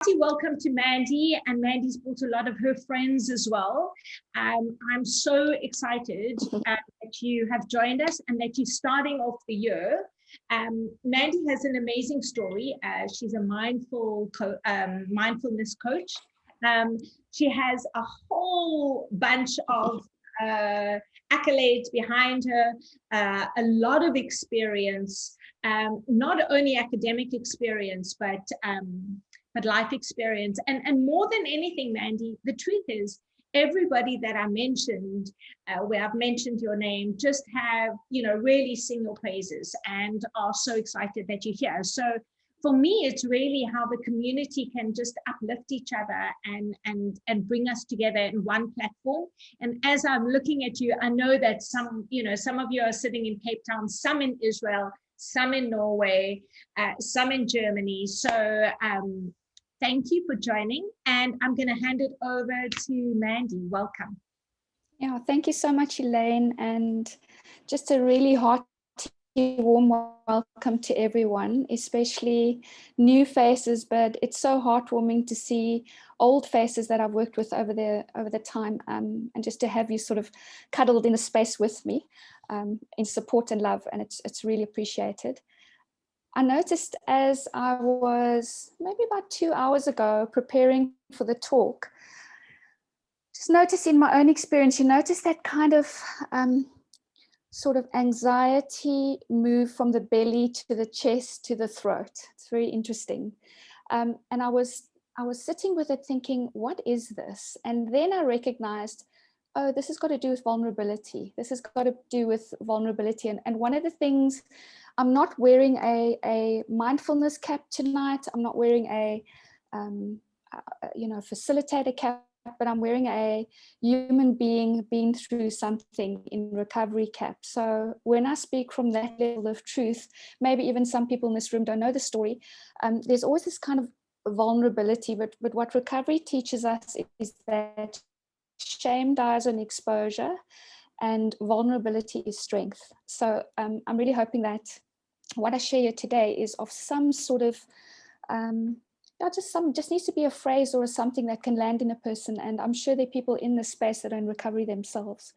hearty welcome to Mandy, and Mandy's brought a lot of her friends as well. I'm so excited that you have joined us and that you're starting off the year. Mandy has an amazing story. She's a mindfulness coach. She has a whole bunch of accolades behind her, a lot of experience, not only academic experience, but life experience. And more than anything, Mandy, the truth is, everybody that I mentioned, where I've mentioned your name, just have, really sing your praises and are so excited that you're here. So for me, it's really how the community can just uplift each other and bring us together in one platform. And as I'm looking at you, I know that some of you are sitting in Cape Town, some in Israel, some in Norway, some in Germany. So thank you for joining. And I'm going to hand it over to Mandy. Welcome. Yeah, thank you so much, Elaine. And just a really hearty, warm welcome to everyone, especially new faces, but it's so heartwarming to see old faces that I've worked with over the time, and just to have you sort of cuddled in a space with me, in support and love, and it's really appreciated. I noticed as I was maybe about 2 hours ago preparing for the talk, just notice in my own experience, you notice that kind of sort of anxiety move from the belly to the chest to the throat. It's very interesting. And I was sitting with it thinking, what is this? And then I recognized, oh, this has got to do with vulnerability. This has got to do with vulnerability. And one of the things, I'm not wearing a mindfulness cap tonight. I'm not wearing a facilitator cap, but I'm wearing a human being been through something in recovery cap. So when I speak from that level of truth, maybe even some people in this room don't know the story, there's always this kind of vulnerability, but what recovery teaches us is that shame dies on exposure and vulnerability is strength. So I'm really hoping that what I share here today is of some sort of just needs to be a phrase or something that can land in a person. And I'm sure there are people in this space that are in recovery themselves.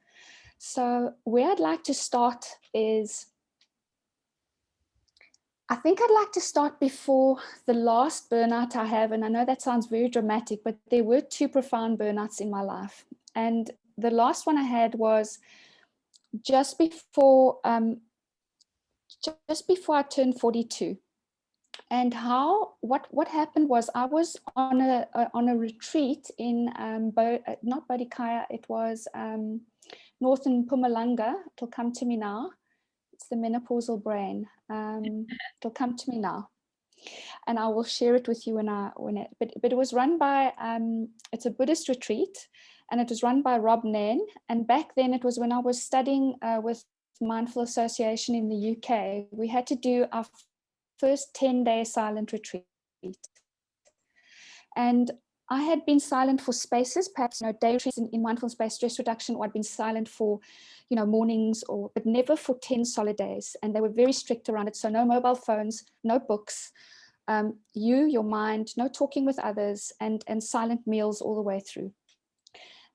So where I'd like to start is, I think I'd like to start before the last burnout I have. And I know that sounds very dramatic, but there were 2 profound burnouts in my life. And the last one I had was just before I turned 42. And what happened was I was on a retreat in not Bodikaya, it was northern Mpumalanga. It'll come to me now. It's the menopausal brain. It'll come to me now, and I will share it with you but it was run by it's a Buddhist retreat, and it was run by Rob Nairn. And back then, it was when I was studying with Mindful Association in the UK. We had to do our first 10-day silent retreat. And I had been silent for spaces, perhaps day retreats in mindfulness-based stress reduction, or I'd been silent for mornings, but never for 10 solid days. And they were very strict around it. So no mobile phones, no books, your mind, no talking with others, and silent meals all the way through.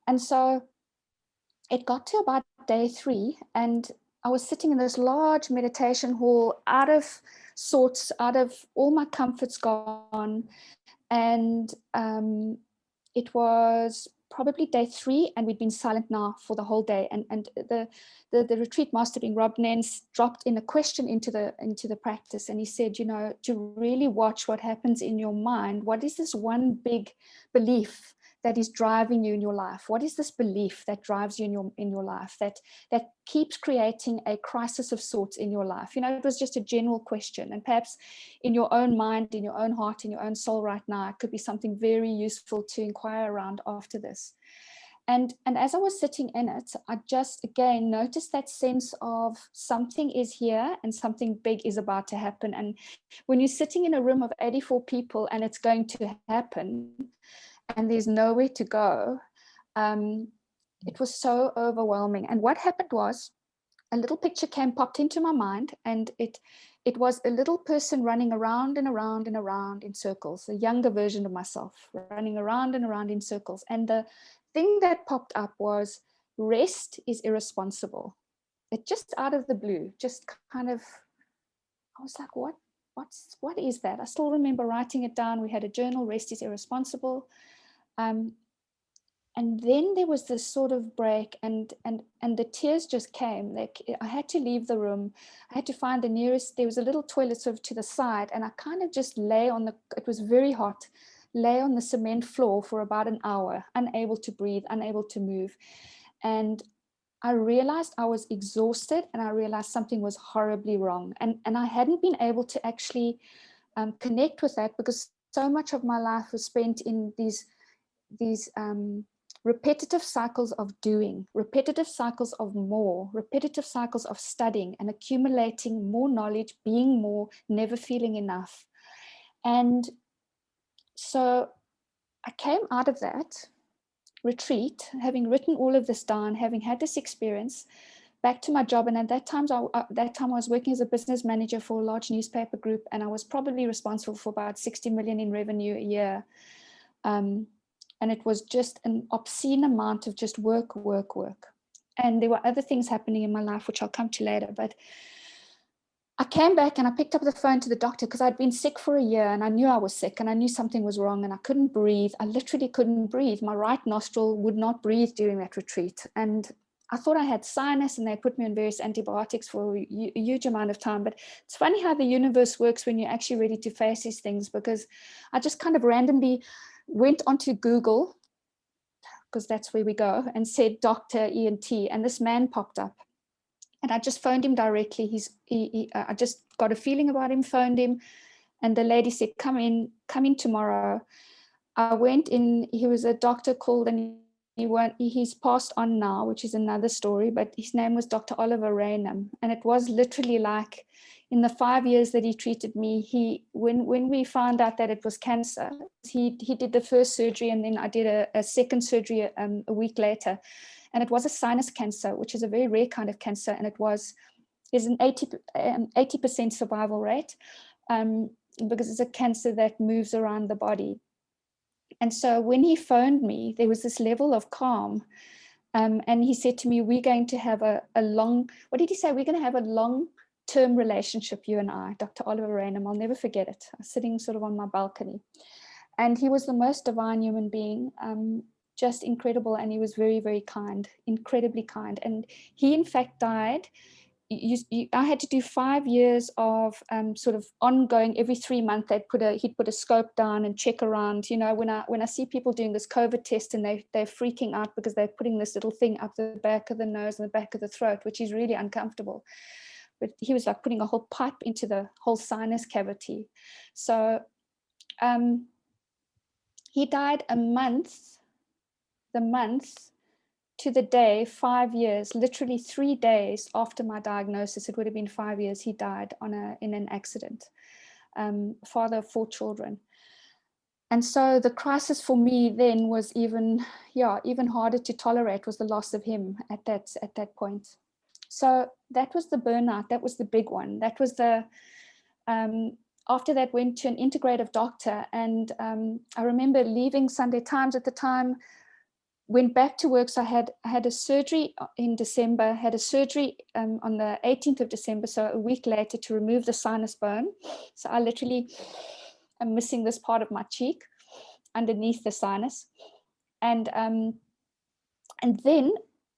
And so it got to about day 3, and I was sitting in this large meditation hall, out of sorts, out of all my comforts gone. And it was probably day 3, and we'd been silent now for the whole day. And the retreat master, being Rob Nairn, dropped in a question into the practice, and he said, to really watch what happens in your mind. What is this one big belief that is driving you in your life? What is this belief that drives you in your life that keeps creating a crisis of sorts in your life? It was just a general question, and perhaps in your own mind, in your own heart, in your own soul right now, it could be something very useful to inquire around after this. And as I was sitting in it, I just again noticed that sense of something is here and something big is about to happen. And when you're sitting in a room of 84 people and it's going to happen, and there's nowhere to go, it was so overwhelming. And what happened was, a little picture popped into my mind, and it it was a little person running around and around and around in circles, a younger version of myself running around and around in circles. And the thing that popped up was, rest is irresponsible. It just out of the blue, just kind of, I was like, what is that? I still remember writing it down. We had a journal, rest is irresponsible. And then there was this sort of break, and the tears just came. Like, I had to leave the room. I had to find the nearest, there was a little toilet sort of to the side, and I kind of just lay on it was very hot, lay on the cement floor for about an hour, unable to breathe, unable to move. And I realized I was exhausted, and I realized something was horribly wrong. And I hadn't been able to actually connect with that, because so much of my life was spent in these repetitive cycles of doing, repetitive cycles of more, repetitive cycles of studying and accumulating more knowledge, being more, never feeling enough. And so I came out of that retreat, having written all of this down, having had this experience, back to my job. And at that time I was working as a business manager for a large newspaper group, and I was probably responsible for about 60 million in revenue a year. And it was just an obscene amount of just work. And there were other things happening in my life, which I'll come to later. But I came back and I picked up the phone to the doctor, because I'd been sick for a year, and I knew I was sick, and I knew something was wrong, and I couldn't breathe. I literally couldn't breathe. My right nostril would not breathe during that retreat. And I thought I had sinus, and they put me on various antibiotics for a huge amount of time. But it's funny how the universe works when you're actually ready to face these things, because I just kind of randomly went onto Google, because that's where we go, and said Dr. ENT, and this man popped up, and I just phoned him directly. I just got a feeling about him, phoned him, and the lady said, come in tomorrow. I went in. He was a doctor called, and he's passed on now, which is another story, but his name was Dr. Oliver Raynham. And it was literally like, in the 5 years that he treated me, when we found out that it was cancer, he did the first surgery, and then I did a second surgery a week later. And it was a sinus cancer, which is a very rare kind of cancer. And there's an 80% survival rate, because it's a cancer that moves around the body. And so when he phoned me, there was this level of calm. And he said to me, we're going to have a long, what did he say? We're going to have a long-term relationship, you and I, Dr. Oliver Raynham. I'll never forget it. I was sitting sort of on my balcony. And he was the most divine human being, just incredible. And he was very, very kind, incredibly kind. And he, in fact, died. I had to do 5 years of sort of ongoing. Every 3 months he'd put a scope down and check around. You know, when I see people doing this COVID test, and they're freaking out because they're putting this little thing up the back of the nose and the back of the throat, which is really uncomfortable. But he was like putting a whole pipe into the whole sinus cavity. So he died the month to the day, 5 years, literally 3 days after my diagnosis. It would have been 5 years. He died in an accident. Father of 4 children. And so the crisis for me then was even harder to tolerate, was the loss of him at that point. So that was the burnout. That was the big one. That was after that, went to an integrative doctor. And I remember leaving Sunday Times at the time, went back to work. So I had a surgery in December, had a surgery on the 18th of December, so a week later, to remove the sinus bone. So I literally am missing this part of my cheek underneath the sinus. And then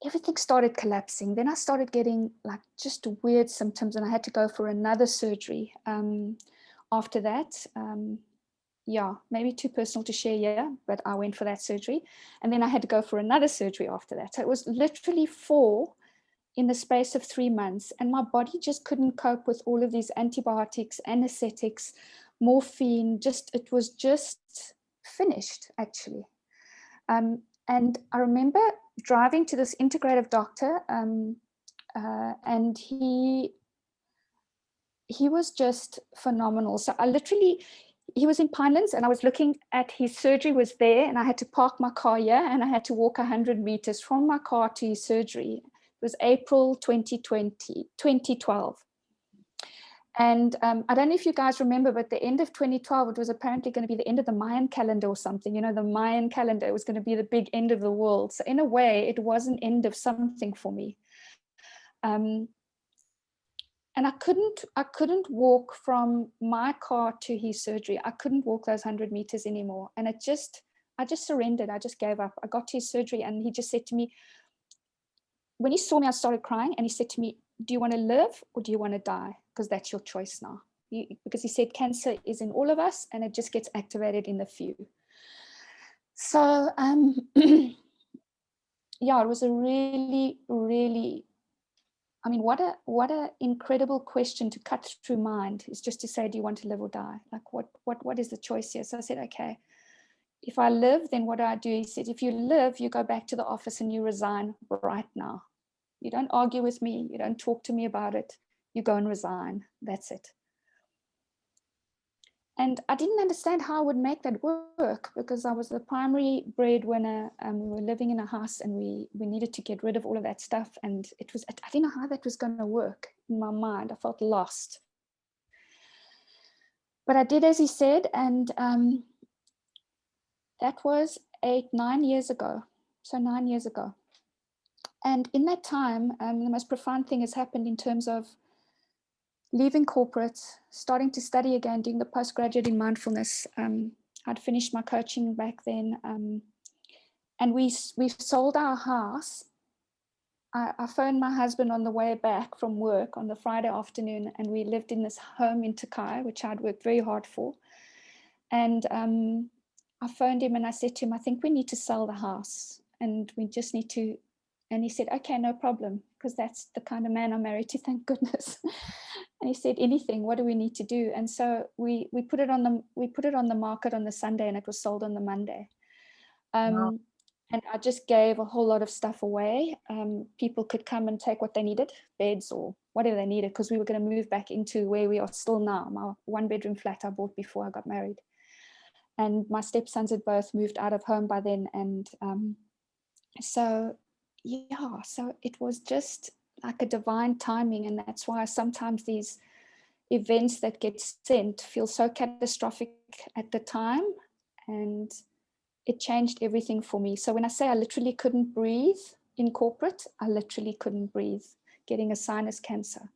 everything started collapsing. Then I started getting like just weird symptoms, and I had to go for another surgery after that. Maybe too personal to share here, but I went for that surgery. And then I had to go for another surgery after that. So it was literally 4 in the space of 3 months. And my body just couldn't cope with all of these antibiotics, anesthetics, morphine. It was just finished, actually. And I remember driving to this integrative doctor, and he was just phenomenal. So he was in Pinelands, and I was looking at his surgery was there, and I had to park my car here, and I had to walk 100 meters from my car to his surgery. It was April 2012. And I don't know if you guys remember, but the end of 2012, it was apparently going to be the end of the Mayan calendar or something. You know, the Mayan calendar was going to be the big end of the world. So in a way, it was an end of something for me. And I couldn't walk from my car to his surgery. I couldn't walk those 100 meters anymore. And I just surrendered. I just gave up. I got to his surgery and he just said to me, when he saw me, I started crying, and he said to me, do you want to live or do you want to die? Because that's your choice now. Because he said cancer is in all of us and it just gets activated in the few. So yeah, it was a really, really, I mean, what a incredible question to cut through mind, is just to say, do you want to live or die? Like what is the choice here? So I said, okay, if I live, then what do I do? He said, if you live, you go back to the office and you resign right now. You don't argue with me. You don't talk to me about it. You go and resign. That's it. And I didn't understand how I would make that work, because I was the primary breadwinner. We were living in a house and we needed to get rid of all of that stuff. And I didn't know how that was going to work in my mind. I felt lost. But I did as he said. And that was 9 years ago. So 9 years ago. And in that time, the most profound thing has happened in terms of leaving corporate, starting to study again, doing the postgraduate in mindfulness. I'd finished my coaching back then. And we've sold our house. I phoned my husband on the way back from work on the Friday afternoon, and we lived in this home in Takai, which I'd worked very hard for. And I phoned him and I said to him, I think we need to sell the house and we just need to. And he said, okay, no problem, because that's the kind of man I'm married to, thank goodness. And he said, anything, what do we need to do? And so we put it on the market on the Sunday, and it was sold on the Monday. Wow. And I just gave a whole lot of stuff away. People could come and take what they needed, beds or whatever they needed, because we were going to move back into where we are still now, my 1-bedroom flat I bought before I got married. And my stepsons had both moved out of home by then. And so it was just like a divine timing. And that's why sometimes these events that get sent feel so catastrophic at the time. And it changed everything for me. So when I say I literally couldn't breathe in corporate, I literally couldn't breathe, getting a sinus cancer.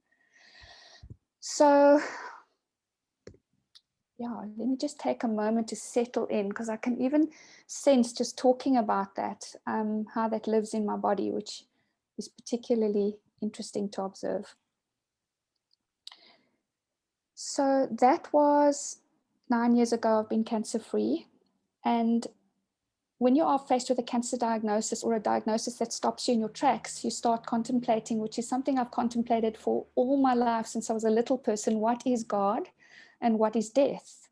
So yeah, let me just take a moment to settle in, because I can even sense, just talking about that, how that lives in my body, which is particularly interesting to observe. So that was 9 years ago. I've been cancer-free. And when you are faced with a cancer diagnosis, or a diagnosis that stops you in your tracks, you start contemplating, which is something I've contemplated for all my life since I was a little person, what is God and what is death,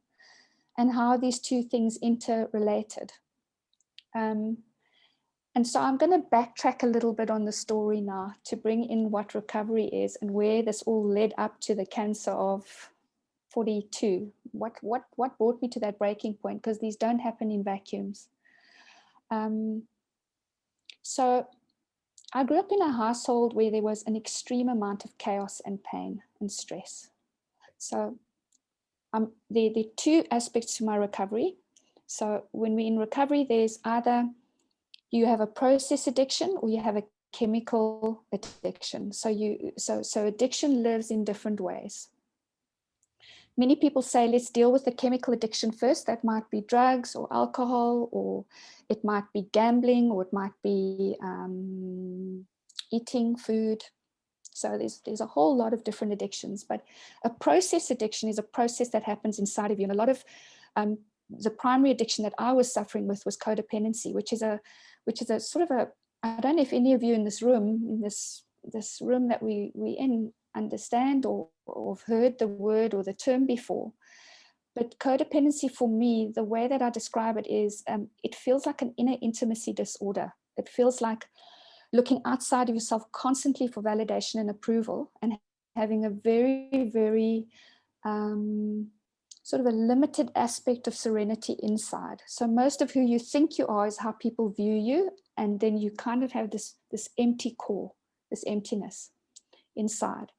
and how these two things interrelated. And so I'm going to backtrack a little bit on the story now to bring in what recovery is and where this all led up to the cancer of 42. What brought me to that breaking point? Because these don't happen in vacuums. So I grew up in a household where there was an extreme amount of chaos and pain and stress. So there are two aspects to my recovery. So when we're in recovery, there's either you have a process addiction or you have a chemical addiction. So addiction lives in different ways. Many people say, let's deal with the chemical addiction first. That might be drugs or alcohol, or it might be gambling, or it might be eating food. So there's a whole lot of different addictions, but a process addiction is a process that happens inside of you. And a lot of the primary addiction that I was suffering with was codependency, which is a sort of a, I don't know if any of you in this room, this room that we in, understand or have heard the word or the term before. But codependency, for me, the way that I describe it is, it feels like an inner intimacy disorder. It feels like looking outside of yourself constantly for validation and approval, and having a very, very sort of a limited aspect of serenity inside. So most of who you think you are is how people view you, and then you kind of have this empty core, this emptiness inside.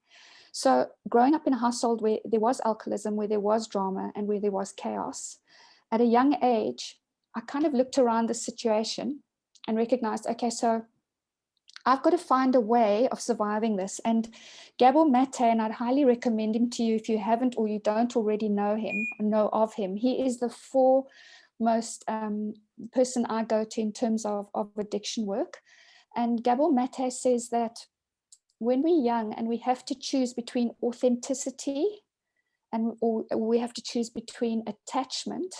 So growing up in a household where there was alcoholism, where there was drama, and where there was chaos, at a young age, I kind of looked around the situation and recognized, okay, so I've got to find a way of surviving this. And Gabor Mate, and I'd highly recommend him to you if you haven't or you don't already know him or know of him. He is the foremost person I go to in terms of addiction work. And Gabor Mate says that when we're young and we have to choose between authenticity or we have to choose between attachment,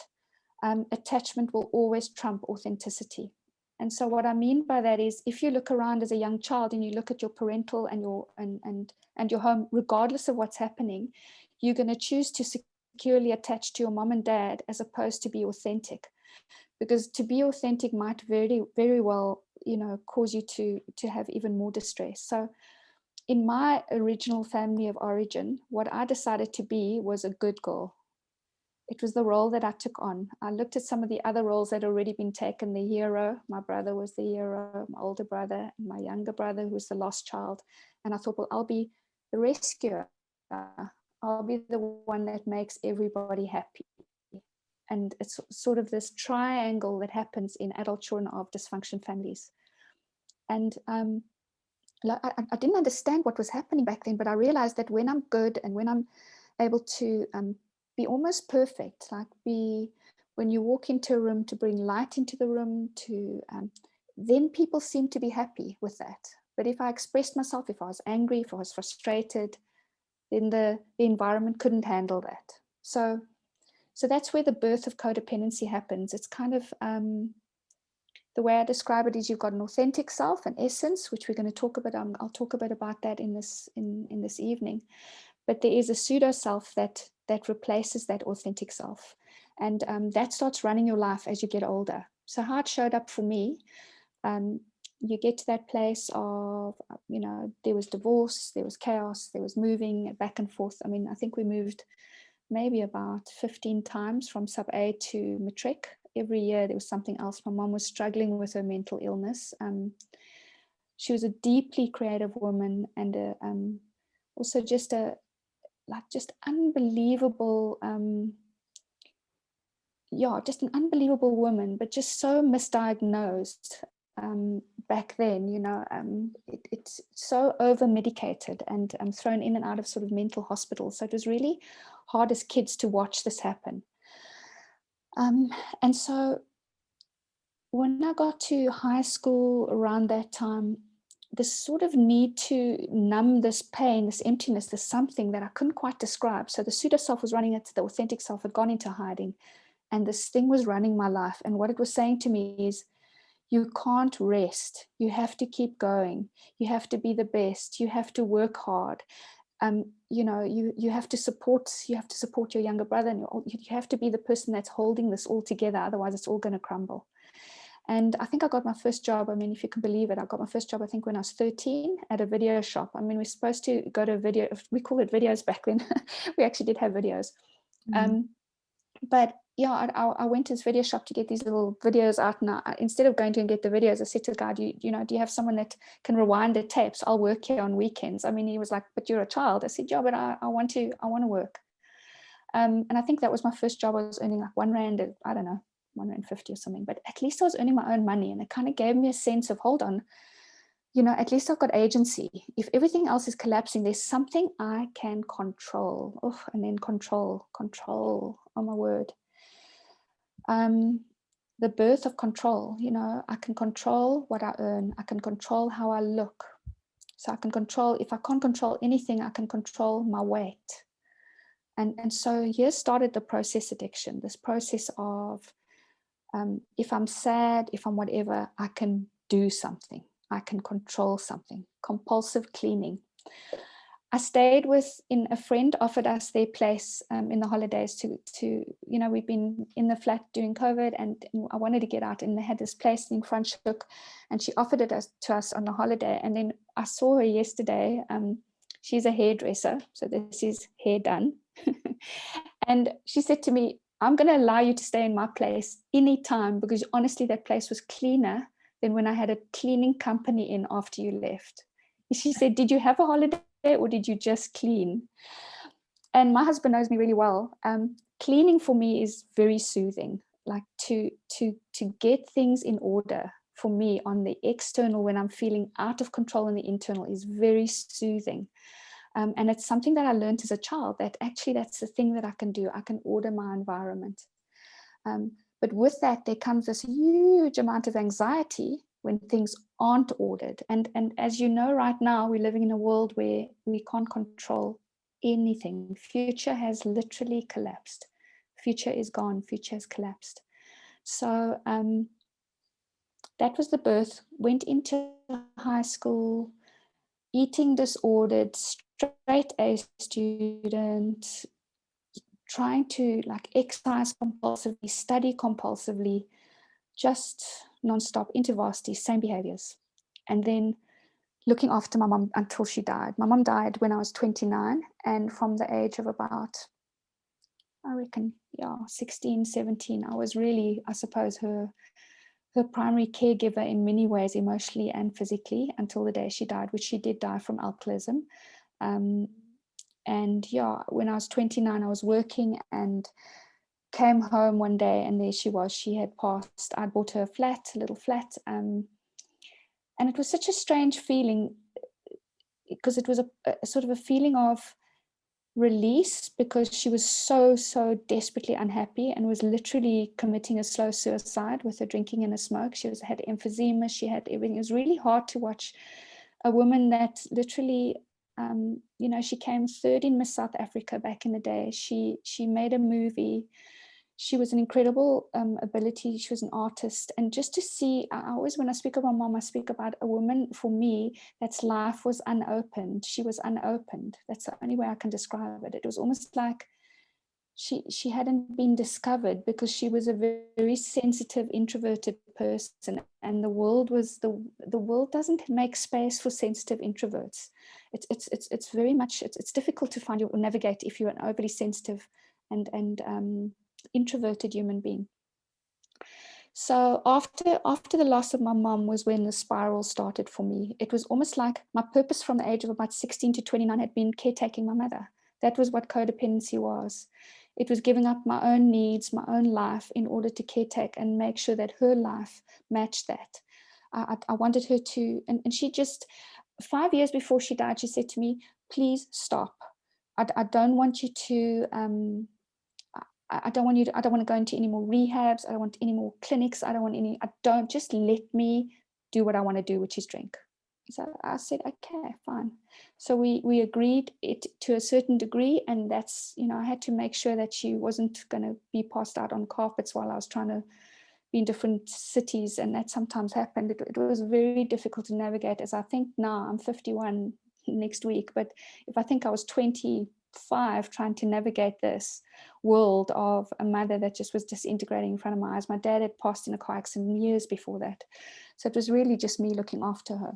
attachment will always trump authenticity. And so what I mean by that is, if you look around as a young child and you look at your parental and your home, regardless of what's happening, you're going to choose to securely attach to your mom and dad as opposed to be authentic. Because to be authentic might very, very well, cause you to have even more distress. So in my original family of origin, what I decided to be was a good girl. It was the role that I took on. I looked at some of the other roles that had already been taken, the hero. My brother was the hero, my older brother, and my younger brother, who was the lost child. And I thought, well, I'll be the rescuer. I'll be the one that makes everybody happy. And it's sort of this triangle that happens in adult children of dysfunction families. And I didn't understand what was happening back then, but I realized that when I'm good and when I'm able to be almost perfect, like when you walk into a room, to bring light into the room, then people seem to be happy with that. But if I expressed myself, if I was angry, if I was frustrated, then the environment couldn't handle that. So that's where the birth of codependency happens. It's kind of the way I describe it is, you've got an authentic self, an essence, which we're going to talk about. I'll talk a bit about that in this evening. But there is a pseudo self that replaces that authentic self, and that starts running your life as you get older. So how it showed up for me, you get to that place of, there was divorce, there was chaos, there was moving back and forth. I mean, I think we moved maybe about 15 times from sub A to matric. Every year there was something else. My mom was struggling with her mental illness. She was a deeply creative woman, and also just unbelievable, just an unbelievable woman, but just so misdiagnosed back then. It's so over medicated and thrown in and out of sort of mental hospitals. So it was really hard as kids to watch this happen. And so when I got to high school around that time, this sort of need to numb this pain, this emptiness, this something that I couldn't quite describe. So the pseudo self was running it, the authentic self had gone into hiding, and this thing was running my life. And what it was saying to me is, you can't rest. You have to keep going. You have to be the best. You have to work hard. You have to support your younger brother, and you have to be the person that's holding this all together. Otherwise, it's all going to crumble. And I think I got my first job. I mean, if you can believe it, I got my first job, I think, when I was 13 at a video shop. I mean, we're supposed to go to a video. We call it videos back then. We actually did have videos. But yeah, I went to this video shop to get these little videos out. And instead of going to and get the videos, I said to the guy, do you have someone that can rewind the tapes? I'll work here on weekends. I mean, he was like, but you're a child. I said, yeah, but I want to work. And I think that was my first job. I was earning like £1, I don't know, £1.50 or something, but at least I was earning my own money. And it kind of gave me a sense of, hold on, at least I've got agency. If everything else is collapsing, there's something I can control. Oh, and then control, oh my word. The birth of control, I can control what I earn. I can control how I look. So I can control, if I can't control anything, I can control my weight. And so here started the process addiction, this process of, if I'm sad, if I'm whatever, I can do something. I can control something. Compulsive cleaning. I stayed in a friend offered us their place in the holidays to we've been in the flat during COVID, and I wanted to get out, and they had this place in Franschhoek, and she offered it to us on a holiday. And then I saw her yesterday. She's a hairdresser, so this is hair done. And she said to me, I'm going to allow you to stay in my place anytime, because honestly, that place was cleaner than when I had a cleaning company in after you left. She said, did you have a holiday or did you just clean? And my husband knows me really well. Cleaning for me is very soothing. Like to get things in order for me on the external when I'm feeling out of control in the internal is very soothing. And it's something that I learned as a child, that actually that's the thing that I can do. I can order my environment. But with that, there comes this huge amount of anxiety when things aren't ordered. And as you know, right now, we're living in a world where we can't control anything. Future has literally collapsed. Future is gone. Future has collapsed. So that was the birth. Went into high school, eating disordered, straight A student, trying to like exercise compulsively, study compulsively, just nonstop into varsity, same behaviors. And then looking after my mom until she died. My mom died when I was 29, and from the age of about, I reckon, 16, 17, I was really, I suppose, her primary caregiver in many ways, emotionally and physically, until the day she died, which she did die from alcoholism. And when I was 29, I was working and came home one day, and there she was. She had passed. I'd bought her a little flat. And it was such a strange feeling, because it was a sort of a feeling of release, because she was so desperately unhappy and was literally committing a slow suicide with her drinking and a smoke. She had emphysema, she had everything. It was really hard to watch a woman that literally, she came third in Miss South Africa back in the day. She made a movie. She was an incredible ability. She was an artist. And just to see, I always, when I speak about mom, I speak about a woman, for me, that's life was unopened. She was unopened. That's the only way I can describe it. It was almost like she hadn't been discovered, because she was a very, very sensitive, introverted person. And the world doesn't make space for sensitive introverts. It's very much, it's difficult to find or navigate if you're an overly sensitive and introverted human being. So after the loss of my mom was when the spiral started for me. It was almost like my purpose from the age of about 16 to 29 had been caretaking my mother. That was what codependency was. It was giving up my own needs, my own life, in order to caretake and make sure that her life matched that. I wanted her to, and she just, 5 years before she died, she said to me, please stop. I don't want you to, I don't want to go into any more rehabs. I don't want any more clinics. Just let me do what I want to do, which is drink. So I said, okay, fine. So we agreed it to a certain degree, and that's, I had to make sure that she wasn't going to be passed out on carpets while I was trying to be in different cities, and that sometimes happened. It was very difficult to navigate, as I think now. I'm 51 next week, but if I think I was 25 trying to navigate this world of a mother that just was disintegrating in front of my eyes. My dad had passed in a car accident years before that. So it was really just me looking after her.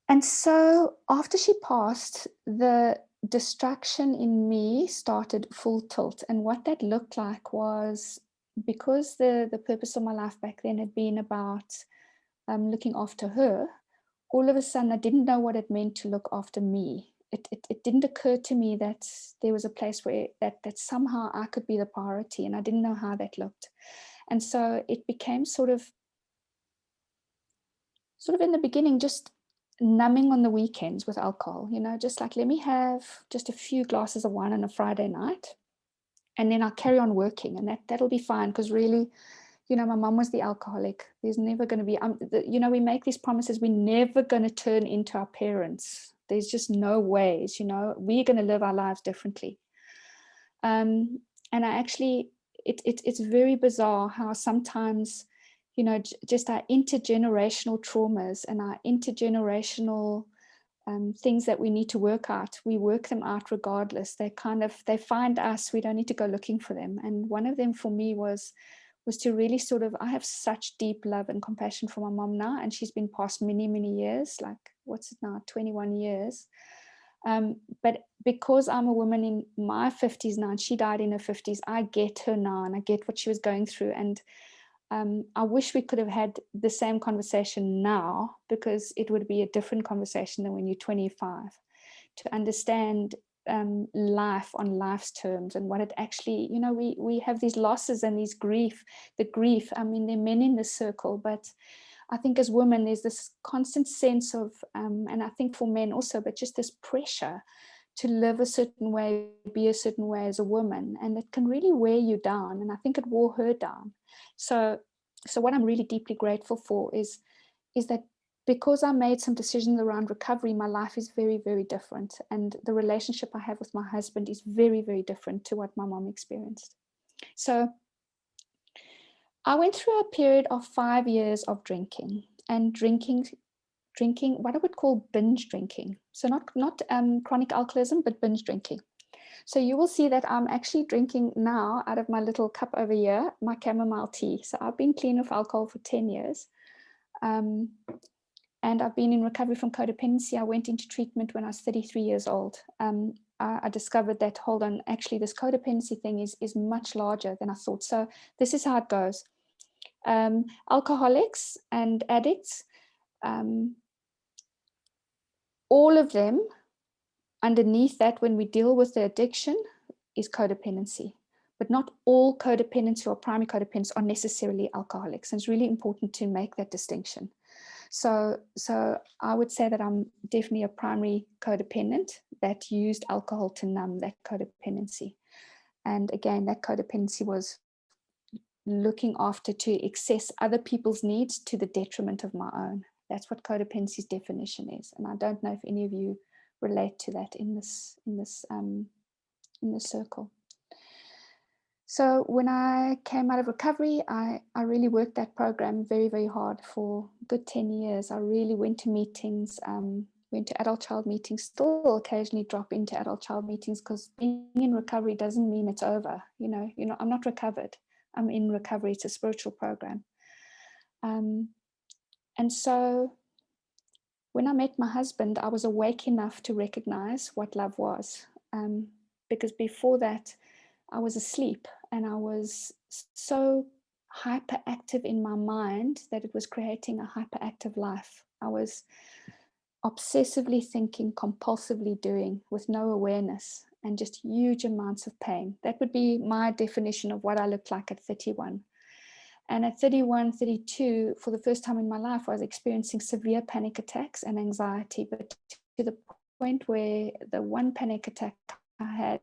And so after she passed, the distraction in me started full tilt. And what that looked like was, because the purpose of my life back then had been about looking after her, all of a sudden I didn't know what it meant to look after me. It didn't occur to me that there was a place where that somehow I could be the priority, and I didn't know how that looked. And so it became sort of in the beginning, just numbing on the weekends with alcohol, just like, let me have just a few glasses of wine on a Friday night, and then I'll carry on working, and that'll be fine, because really, my mom was the alcoholic. There's never going to be, we make these promises, we're never going to turn into our parents. There's just no ways, we're going to live our lives differently. And I actually, it's very bizarre how sometimes, just our intergenerational traumas and our intergenerational things that we need to work out, we work them out regardless. They find us, we don't need to go looking for them. And one of them for me was to really I have such deep love and compassion for my mom now, and she's been passed many, many years, like, what's it now, 21 years. But because I'm a woman in my 50s now, and she died in her 50s, I get her now, and I get what she was going through. And I wish we could have had the same conversation now, because it would be a different conversation than when you're 25, to understand life on life's terms and what it actually, you know, we have these losses and these the grief. I mean, there are men in this circle, but I think as women, there's this constant sense of, and I think for men also, but just this pressure to live a certain way, be a certain way as a woman, and it can really wear you down. And I think it wore her down. So what I'm really deeply grateful for is that because I made some decisions around recovery, my life is very, very different. And the relationship I have with my husband is very, very different to what my mom experienced. So I went through a period of 5 years of drinking what I would call binge drinking. So not chronic alcoholism, but binge drinking. So you will see that I'm actually drinking now out of my little cup over here, my chamomile tea. So I've been clean of alcohol for 10 years. And I've been in recovery from codependency. I went into treatment when I was 33 years old. I discovered that, hold on, actually this codependency thing is much larger than I thought. So this is how it goes. Alcoholics and addicts, all of them, underneath that, when we deal with the addiction, is codependency. But not all codependency or primary codependents are necessarily alcoholics. And it's really important to make that distinction. So I would say that I'm definitely a primary codependent that used alcohol to numb that codependency. And again, that codependency was looking after to access other people's needs to the detriment of my own. That's what codependency's definition is. And I don't know if any of you relate to that in this circle. So when I came out of recovery, I really worked that program very, very hard for a good 10 years. I really went to meetings, went to adult child meetings, still occasionally drop into adult child meetings, because being in recovery doesn't mean it's over. You know, I'm not recovered. I'm in recovery. It's a spiritual program. And so when I met my husband, I was awake enough to recognize what love was. Because before that, I was asleep and I was so hyperactive in my mind that it was creating a hyperactive life. I was obsessively thinking, compulsively doing, with no awareness, and just huge amounts of pain. That would be my definition of what I looked like at 31. And at 31, 32, for the first time in my life, I was experiencing severe panic attacks and anxiety, but to the point where the one panic attack I had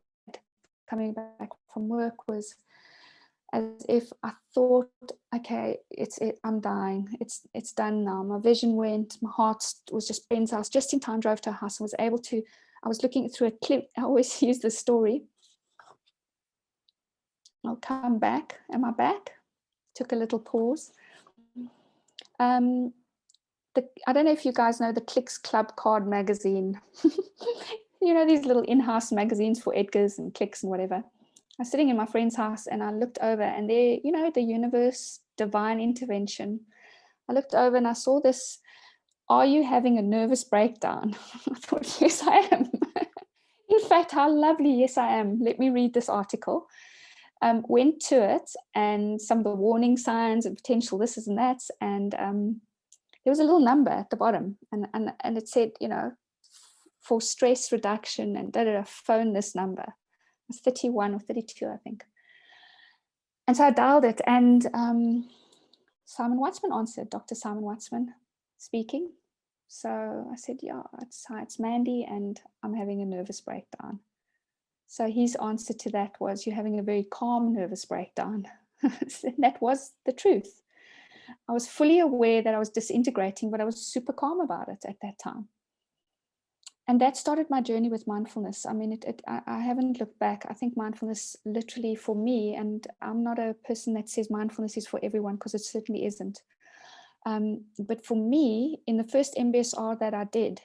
coming back from work was as if I thought, okay, I'm dying. It's done now. My vision went, my heart was just bent. I was just in time, drove to a house and was able to, I was looking through a clip. I always use this story. I'll come back. Am I back? Took a little pause. I don't know if you guys know the Clicks Club Card magazine. You know, these little in-house magazines for Edgar's and Clicks and whatever. I was sitting in my friend's house and I looked over, and there, you know, the universe, divine intervention. I looked over and I saw this, "Are you having a nervous breakdown?" I thought, yes, I am. In fact, how lovely, yes, I am. Let me read this article. Went to it and some of the warning signs and potential this and that. And there was a little number at the bottom, and it said, you know, for stress reduction and phone this number. It was 31 or 32, I think. And so I dialed it, and Simon Watsman answered, Dr. Simon Watsman speaking. So I said, yeah, it's Mandy, and I'm having a nervous breakdown. So his answer to that was, you're having a very calm nervous breakdown. That was the truth. I was fully aware that I was disintegrating, but I was super calm about it at that time. And that started my journey with mindfulness. I mean, I haven't looked back. I think mindfulness literally for me, and I'm not a person that says mindfulness is for everyone, because it certainly isn't. But for me, in the first MBSR that I did,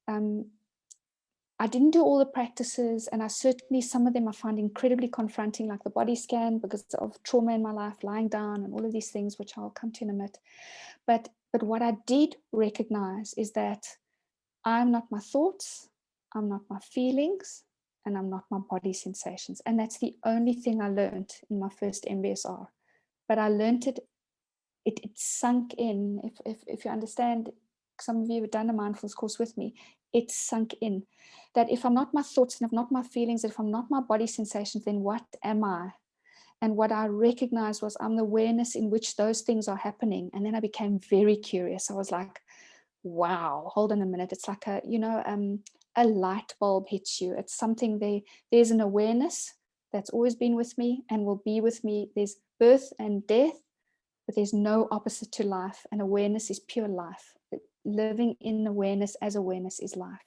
I didn't do all the practices, and I certainly, some of them I find incredibly confronting, like the body scan, because of trauma in my life, lying down and all of these things, which I'll come to in a minute. But what I did recognize is that I'm not my thoughts, I'm not my feelings, and I'm not my body sensations. And that's the only thing I learned in my first MBSR. But I learned it it sunk in. If you understand, some of you have done a mindfulness course with me, it sunk in that if I'm not my thoughts and if not my feelings, if I'm not my body sensations, then what am I? And what I recognized was I'm the awareness in which those things are happening. And then I became very curious. I was like, wow, hold on a minute. It's like a light bulb hits you. It's something there's an awareness that's always been with me and will be with me. There's birth and death, but there's no opposite to life. And awareness is pure life. Living in awareness as awareness is life.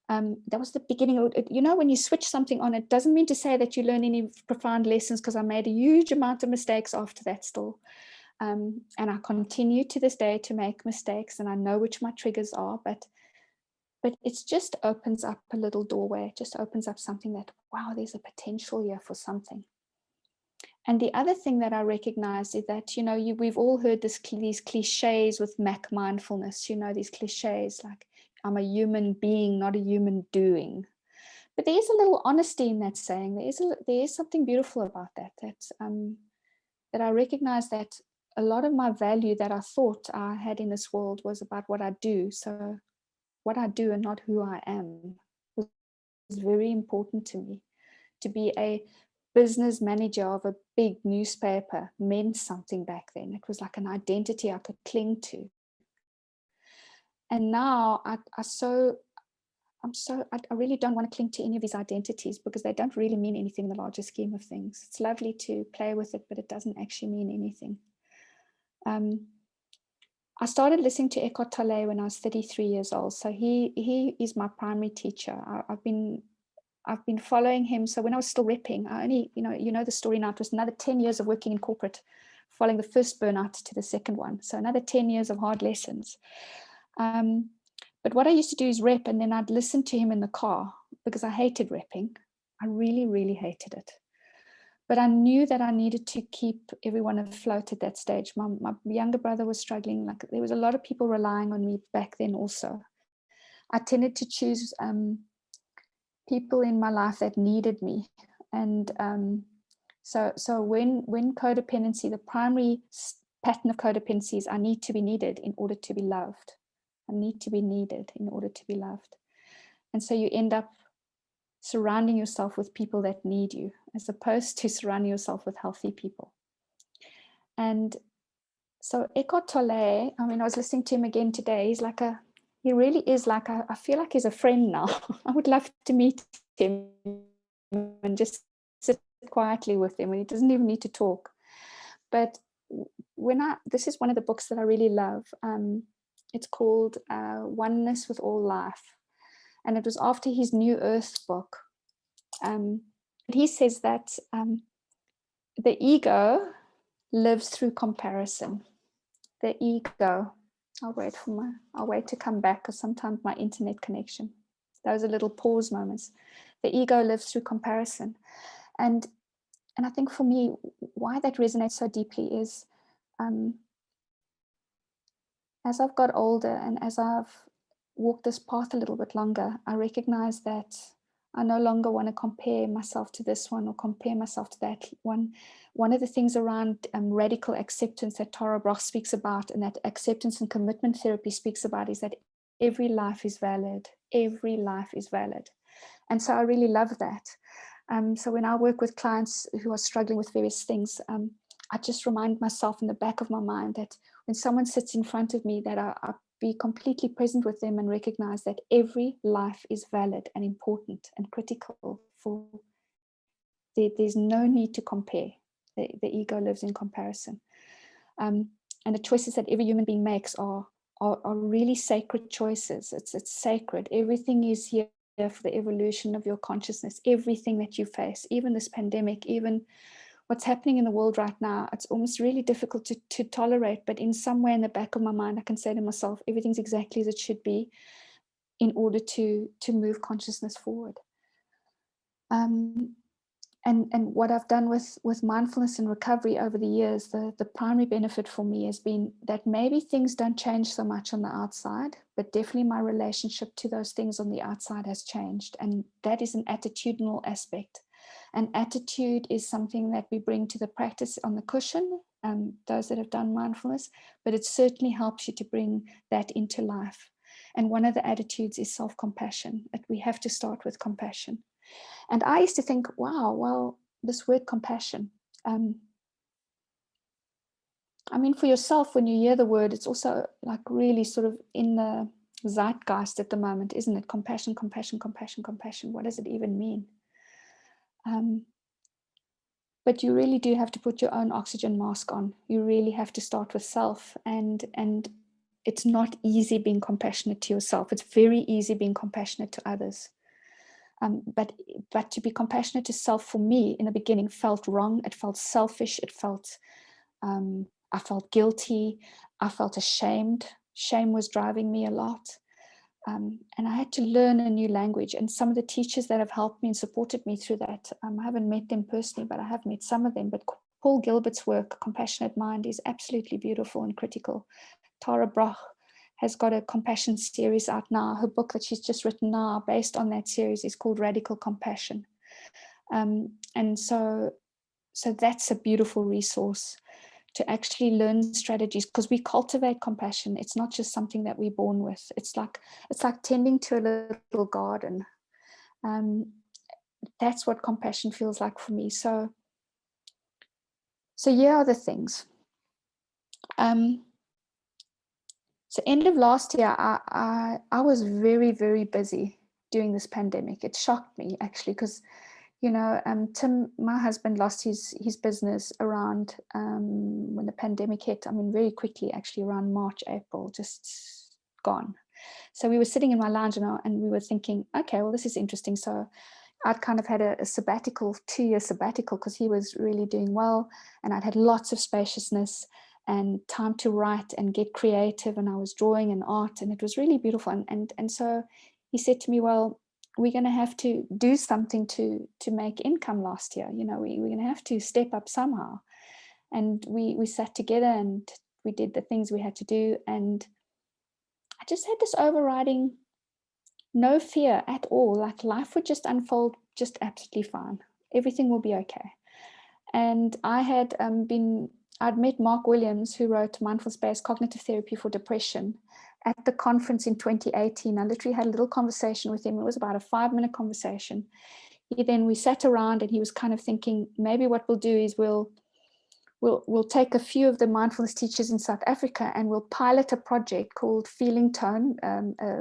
That was the beginning of it. You know, when you switch something on, it doesn't mean to say that you learn any profound lessons, because I made a huge amount of mistakes after that still. And I continue to this day to make mistakes, and I know which my triggers are, but it just opens up a little doorway. It just opens up something that, wow, there's a potential here for something. And the other thing that I recognize is that, you know, we've all heard these cliches with Mac mindfulness, you know, these cliches like, I'm a human being, not a human doing. But there is a little honesty in that saying. There is something beautiful about that. That I recognize that a lot of my value that I thought I had in this world was about what I do. So what I do and not who I am was very important to me. To be a business manager of a big newspaper meant something back then. It was like an identity I could cling to. And now I really don't want to cling to any of these identities, because they don't really mean anything in the larger scheme of things. It's lovely to play with it, but it doesn't actually mean anything. I started listening to Eckhart Tolle when I was 33 years old. So he is my primary teacher. I've been following him. So when I was still repping, I only, you know the story now, it was another 10 years of working in corporate, following the first burnout to the second one. So another 10 years of hard lessons. But what I used to do is rep, and then I'd listen to him in the car, because I hated repping. I really, really hated it. But I knew that I needed to keep everyone afloat at that stage. My younger brother was struggling. Like, there was a lot of people relying on me back then also. I tended to choose people in my life that needed me. And so when codependency, the primary pattern of codependency is I need to be needed in order to be loved. I need to be needed in order to be loved. And so you end up surrounding yourself with people that need you, as opposed to surrounding yourself with healthy people. And so Eckhart Tolle, I mean, I was listening to him again today. He really is like, I feel like he's a friend now. I would love to meet him and just sit quietly with him, and he doesn't even need to talk. But this is one of the books that I really love. It's called Oneness with All Life. And it was after his New Earth book. He says that the ego lives through comparison. The ego, I'll wait to come back, because sometimes my internet connection, those are little pause moments. The ego lives through comparison. And I think for me, why that resonates so deeply is as I've got older and as I've walked this path a little bit longer, I recognize that I no longer want to compare myself to this one or compare myself to that one. One of the things around radical acceptance that Tara Brach speaks about, and that acceptance and commitment therapy speaks about, is that every life is valid. Every life is valid. And so I really love that. So when I work with clients who are struggling with various things, I just remind myself in the back of my mind that when someone sits in front of me, that I be completely present with them and recognize that every life is valid and important and critical. There's no need to compare. The ego lives in comparison. And the choices that every human being makes are really sacred choices. It's sacred. Everything is here for the evolution of your consciousness. Everything that you face, even this pandemic, even what's happening in the world right now, it's almost really difficult to tolerate. But in some way in the back of my mind, I can say to myself, everything's exactly as it should be in order to move consciousness forward. And what I've done with mindfulness and recovery over the years, the primary benefit for me has been that maybe things don't change so much on the outside, but definitely my relationship to those things on the outside has changed. And that is an attitudinal aspect. And attitude is something that we bring to the practice on the cushion, those that have done mindfulness, but it certainly helps you to bring that into life. And one of the attitudes is self-compassion, that we have to start with compassion. And I used to think, wow, well, this word compassion, I mean, for yourself, when you hear the word, it's also like really sort of in the zeitgeist at the moment, isn't it? Compassion, compassion, compassion, compassion. What does it even mean? But you really do have to put your own oxygen mask on. You really have to start with self. And it's not easy being compassionate to yourself. It's very easy being compassionate to others. But to be compassionate to self, for me, in the beginning, felt wrong. It felt selfish. It felt... I felt guilty. I felt ashamed. Shame was driving me a lot. And I had to learn a new language. And some of the teachers that have helped me and supported me through that, I haven't met them personally, but I have met some of them. But Paul Gilbert's work, Compassionate Mind, is absolutely beautiful and critical. Tara Brach has got a compassion series out now. Her book that she's just written now, based on that series, is called Radical Compassion. And so that's a beautiful resource to actually learn strategies, because we cultivate compassion. It's not just something that we're born with. It's like tending to a little garden. That's what compassion feels like for me. So here are the things. So end of last year, I was very, very busy during this pandemic. It shocked me, actually, because Tim, my husband, lost his business around when the pandemic hit. I mean, very quickly, actually, around March, April, just gone. So we were sitting in my lounge and we were thinking, okay, well, this is interesting. So I'd kind of had a sabbatical, 2-year sabbatical, because he was really doing well. And I'd had lots of spaciousness and time to write and get creative. And I was drawing and art, and it was really beautiful. And so he said to me, well, we're going to have to do something to make income last year. We're going to have to step up somehow. And we sat together and we did the things we had to do. And I just had this overriding no fear at all. Like life would just unfold just absolutely fine. Everything will be okay. And I had I'd met Mark Williams, who wrote Mindfulness-Based Cognitive Therapy for Depression, at the conference in 2018. I literally had a little conversation with him. It was about a 5-minute conversation. We sat around and he was kind of thinking, maybe what we'll do is we'll take a few of the mindfulness teachers in South Africa and we'll pilot a project called Feeling Tone,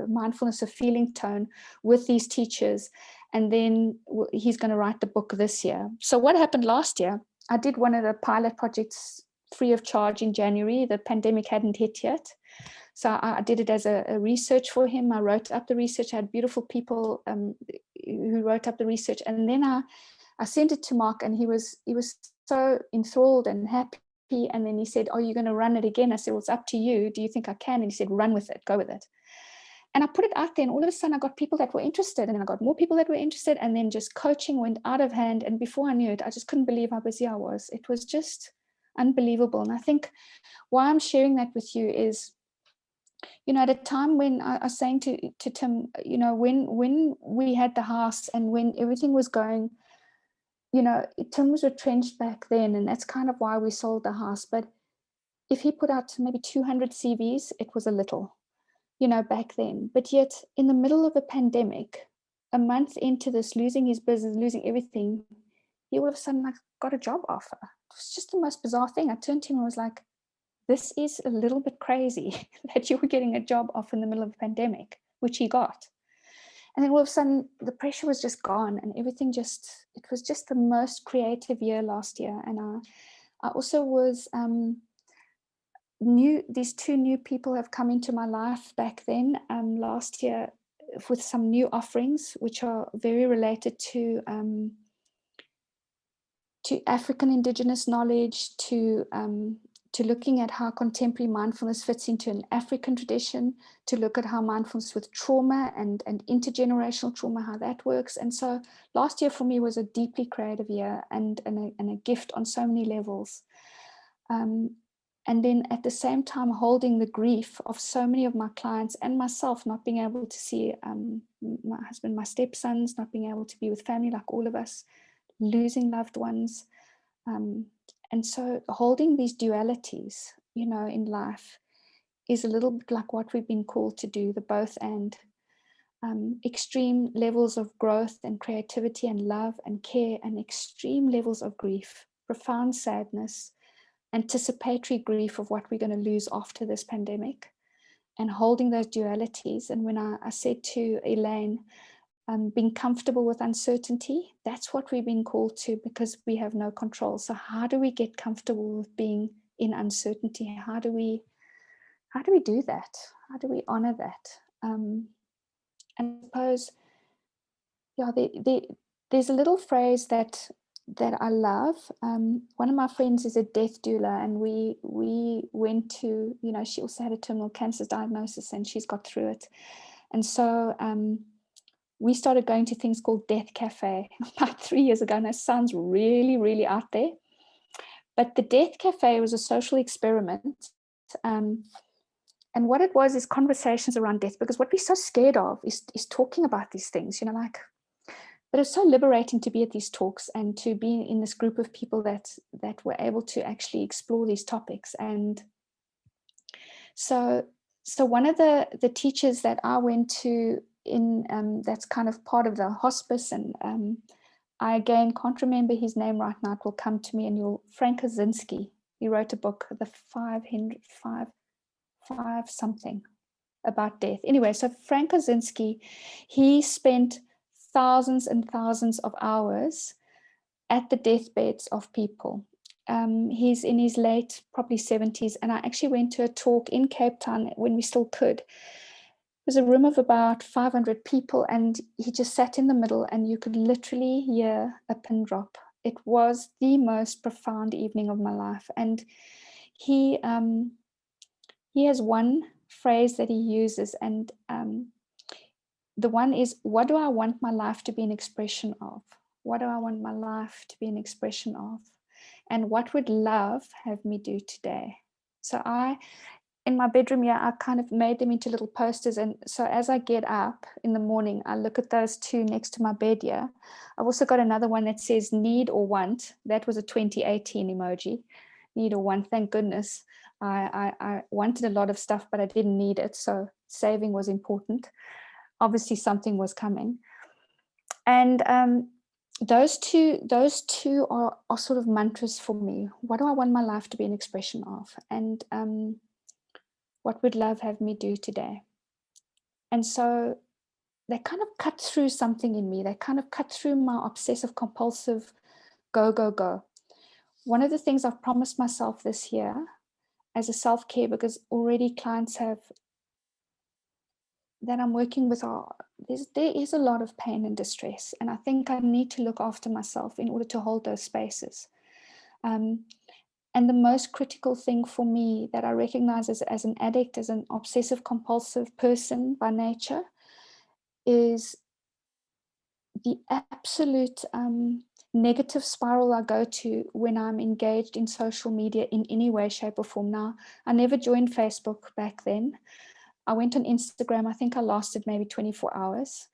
Mindfulness of Feeling Tone, with these teachers. And then he's going to write the book this year. So what happened last year, I did one of the pilot projects free of charge in January. The pandemic hadn't hit yet. So I did it as a research for him. I wrote up the research. I had beautiful people who wrote up the research. And then I sent it to Mark, and he was so enthralled and happy. And then he said, "Are you going to run it again?" I said, "Well, it's up to you. Do you think I can?" And he said, "Run with it. Go with it." And I put it out there, and all of a sudden I got people that were interested, and then I got more people that were interested, and then just coaching went out of hand. And before I knew it, I just couldn't believe how busy I was. It was just unbelievable. And I think why I'm sharing that with you is, at a time when I was saying to Tim, when we had the house and when everything was going, Tim was retrenched back then, and that's kind of why we sold the house. But if he put out maybe 200 CVs, it was a little, back then. But yet in the middle of a pandemic, a month into this, losing his business, losing everything, he all of a sudden got a job offer. It was just the most bizarre thing. I turned to him and was like, this is a little bit crazy that you were getting a job offer in the middle of a pandemic, which he got. And then all of a sudden the pressure was just gone, and everything it was just the most creative year last year. And I also was these 2 new people have come into my life back then last year with some new offerings, which are very related to African indigenous knowledge, to looking at how contemporary mindfulness fits into an African tradition, to look at how mindfulness with trauma and intergenerational trauma, how that works. And so last year for me was a deeply creative year and a gift on so many levels. And then at the same time, holding the grief of so many of my clients and myself, not being able to see my husband, my stepsons, not being able to be with family like all of us, losing loved ones. And so holding these dualities, in life is a little bit like what we've been called to do, the both and. Extreme levels of growth and creativity and love and care, and extreme levels of grief, profound sadness, anticipatory grief of what we're going to lose after this pandemic, and holding those dualities. And when I said to Elaine, being comfortable with uncertainty, that's what we've been called to, because we have no control. So how do we get comfortable with being in uncertainty? How do we do that? How do we honor that? And I suppose, there's a little phrase that I love. One of my friends is a death doula, and we went to, she also had a terminal cancer diagnosis, and she's got through it. And so we started going to things called Death Cafe about 3 years ago. And it sounds really, really out there. But the Death Cafe was a social experiment. And what it was is conversations around death, because what we're so scared of is talking about these things, but it's so liberating to be at these talks and to be in this group of people that were able to actually explore these topics. And so one of the teachers that I went to that's kind of part of the hospice, and I again can't remember his name right now, it will come to me, and Frank Kaczynski, he wrote a book, the five something about death. Anyway, so Frank Kaczynski, he spent thousands and thousands of hours at the deathbeds of people. He's in his late, probably 70s, and I actually went to a talk in Cape Town when we still could. It was a room of about 500 people, and he just sat in the middle, and you could literally hear a pin drop. It was the most profound evening of my life. And he has one phrase that he uses, and the one is, what do I want my life to be an expression of? What do I want my life to be an expression of? And what would love have me do today? So in my bedroom, I kind of made them into little posters. And so as I get up in the morning, I look at those two next to my bed here. I've also got another one that says need or want. That was a 2018 emoji, need or want, thank goodness. I wanted a lot of stuff, but I didn't need it. So saving was important. Obviously something was coming. And those two are sort of mantras for me. What do I want my life to be an expression of? And what would love have me do today? And so they kind of cut through something in me. They kind of cut through my obsessive compulsive go, go, go. One of the things I've promised myself this year as a self-care, because already clients that I'm working with there is a lot of pain and distress, and I think I need to look after myself in order to hold those spaces. And the most critical thing for me that I recognize as an addict, as an obsessive compulsive person by nature, is the absolute negative spiral I go to when I'm engaged in social media in any way, shape or form. Now, I never joined Facebook back then. I went on Instagram. I think I lasted maybe 24 hours.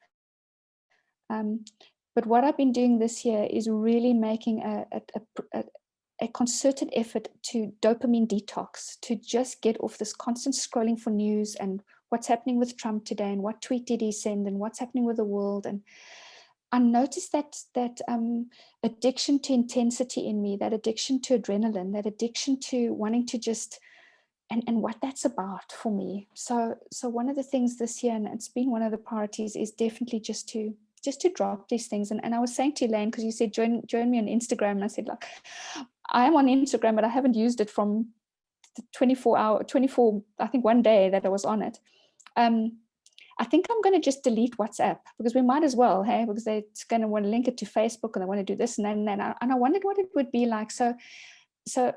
But what I've been doing this year is really making a concerted effort to dopamine detox, to just get off this constant scrolling for news and what's happening with Trump today and what tweet did he send and what's happening with the world. And I noticed that addiction to intensity in me, that addiction to adrenaline, that addiction to wanting to just, and what that's about for me. So one of the things this year, and it's been one of the priorities, is definitely just to drop these things. And I was saying to Elaine, because you said join me on Instagram, and I said, look, I am on Instagram, but I haven't used it from the 24, I think one day that I was on it. I think I'm going to just delete WhatsApp, because we might as well, hey, because they're going to want to link it to Facebook and they want to do this and that and that. And I wondered what it would be like. So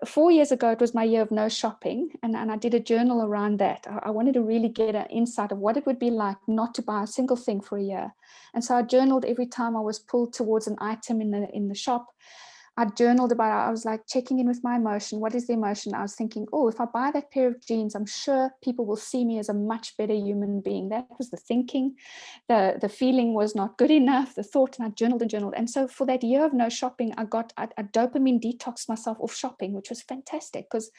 4 years ago, it was my year of no shopping, and I did a journal around that. I wanted to really get an insight of what it would be like not to buy a single thing for a year. And so I journaled every time I was pulled towards an item in the shop. I journaled about it. I was like checking in with my emotion. What is the emotion? I was thinking, oh, if I buy that pair of jeans, I'm sure people will see me as a much better human being. That was the thinking. The feeling was not good enough, the thought, and I journaled and journaled. And so for that year of no shopping, I got a dopamine detox myself off shopping, which was fantastic, because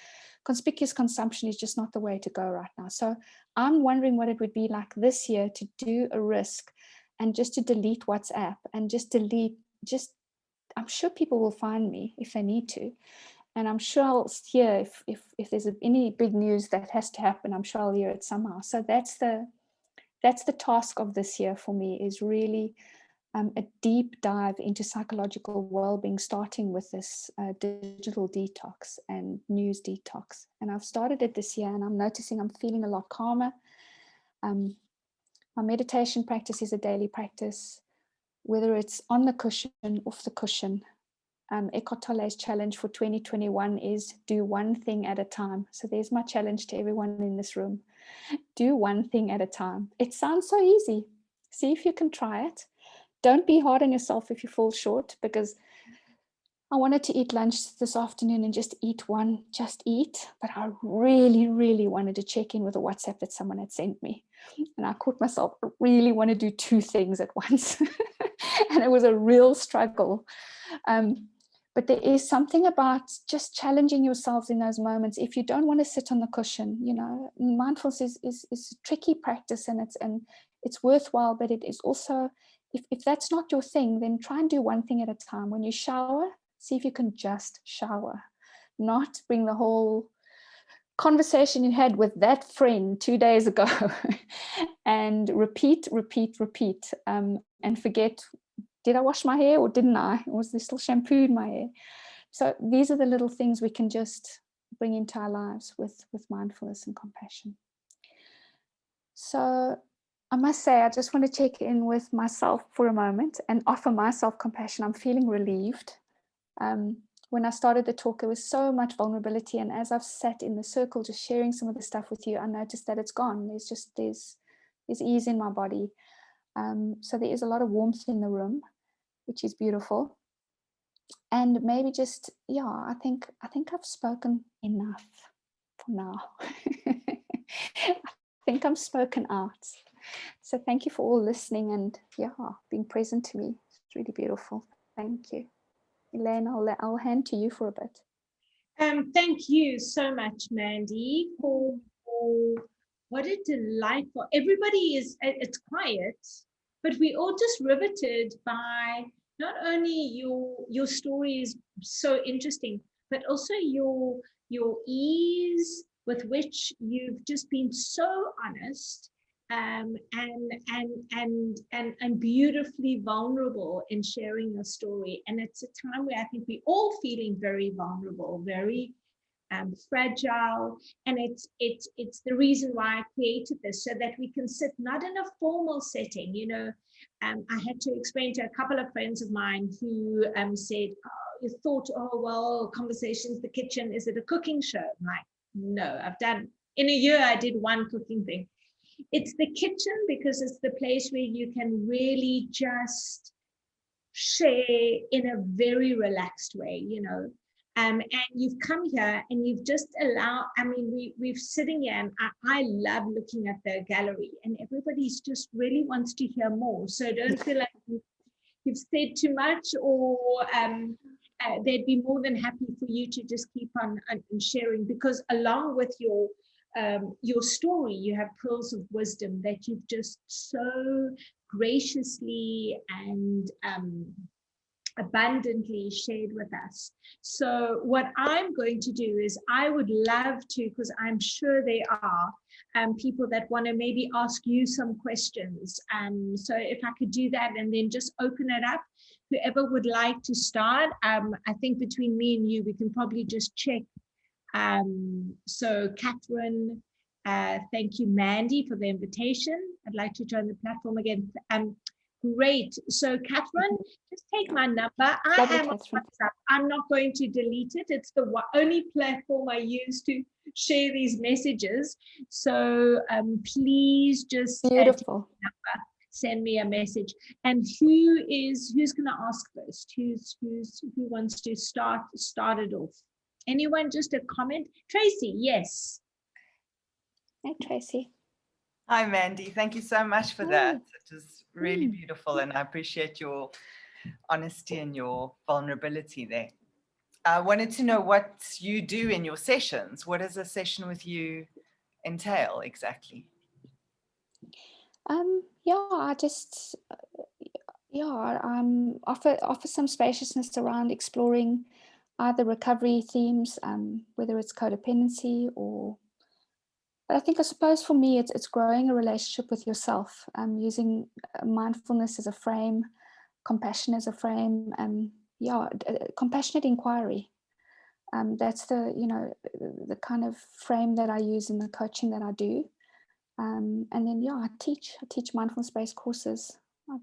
conspicuous consumption is just not the way to go right now. So I'm wondering what it would be like this year to do a risk and just to delete WhatsApp and just I'm sure people will find me if they need to. And I'm sure I'll hear if there's any big news that has to happen, I'm sure I'll hear it somehow. So that's the task of this year for me, is really a deep dive into psychological well-being, starting with this digital detox and news detox. And I've started it this year, and I'm noticing I'm feeling a lot calmer. My meditation practice is a daily practice, whether it's on the cushion, off the cushion. Eckhart Tolle's challenge for 2021 is do one thing at a time. So there's my challenge to everyone in this room. Do one thing at a time. It sounds so easy. See if you can try it. Don't be hard on yourself if you fall short, because I wanted to eat lunch this afternoon and just eat, but I really, really wanted to check in with a WhatsApp that someone had sent me. And I caught myself, I really want to do two things at once. And it was a real struggle. But there is something about just challenging yourselves in those moments. If you don't want to sit on the cushion, mindfulness is a tricky practice, and it's worthwhile, but it is also, if that's not your thing, then try and do one thing at a time. When you shower, see if you can just shower, not bring the whole conversation you had with that friend 2 days ago and repeat, and forget, did I wash my hair or didn't I? Was there still shampoo in my hair? So these are the little things we can just bring into our lives with mindfulness and compassion. So I must say, I just want to check in with myself for a moment and offer myself compassion. I'm feeling relieved. When I started the talk, there was so much vulnerability. And as I've sat in the circle, just sharing some of the stuff with you, I noticed that it's gone. There's ease in my body. So there is a lot of warmth in the room, which is beautiful. And maybe just, I think I've spoken enough for now. I think I'm spoken out. So thank you for all listening and being present to me. It's really beautiful. Thank you. Elaine, I'll hand to you for a bit. Thank you so much, Mandy, for what a delightful. Everybody it's quiet, but we all just riveted by not only your story is so interesting, but also your ease with which you've just been so honest and beautifully vulnerable in sharing your story. And it's a time where I think we're all feeling very vulnerable, very fragile, and it's the reason why I created this, so that we can sit not in a formal setting. I had to explain to a couple of friends of mine who said, you thought, conversations, the kitchen, is it a cooking show? I'm like, no, in a year I did one cooking thing. It's the kitchen because it's the place where you can really just share in a very relaxed way, and you've come here and you've just allowed, we've sitting here, and I love looking at the gallery, and everybody's just really wants to hear more. So don't feel like you've said too much, or they'd be more than happy for you to just keep on sharing, because along with your story, you have pearls of wisdom that you've just so graciously and abundantly shared with us. So what I'm going to do is, I would love to, because I'm sure there are people that want to maybe ask you some questions. So if I could do that and then just open it up, whoever would like to start. I think between me and you, we can probably just check. So Catherine, thank you, Mandy, for the invitation. I'd like to join the platform again. Great. So Catherine, just take my number. I am on WhatsApp. I'm not going to delete it. It's the only platform I use to share these messages. So please just beautiful. Send me a message. And who's going to ask first? first? Who wants to start it off? Anyone? Just a comment. Tracy, yes. Hey, Tracy. Hi, Mandy. Thank you so much for that. It was really beautiful, and I appreciate your honesty and your vulnerability there. I wanted to know what you do in your sessions. What does a session with you entail exactly? I just offer some spaciousness around exploring either recovery themes, whether it's codependency or. But I suppose for me, it's growing a relationship with yourself, using mindfulness as a frame, compassion as a frame, and compassionate inquiry. That's the kind of frame that I use in the coaching that I do. And then I teach mindfulness-based courses. I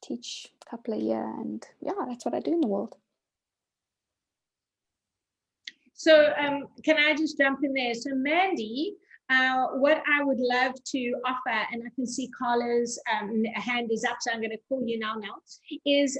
teach a couple a year, and that's what I do in the world. So can I just jump in there? So Mandy, what I would love to offer, and I can see Carla's hand is up, so I'm going to call you now, is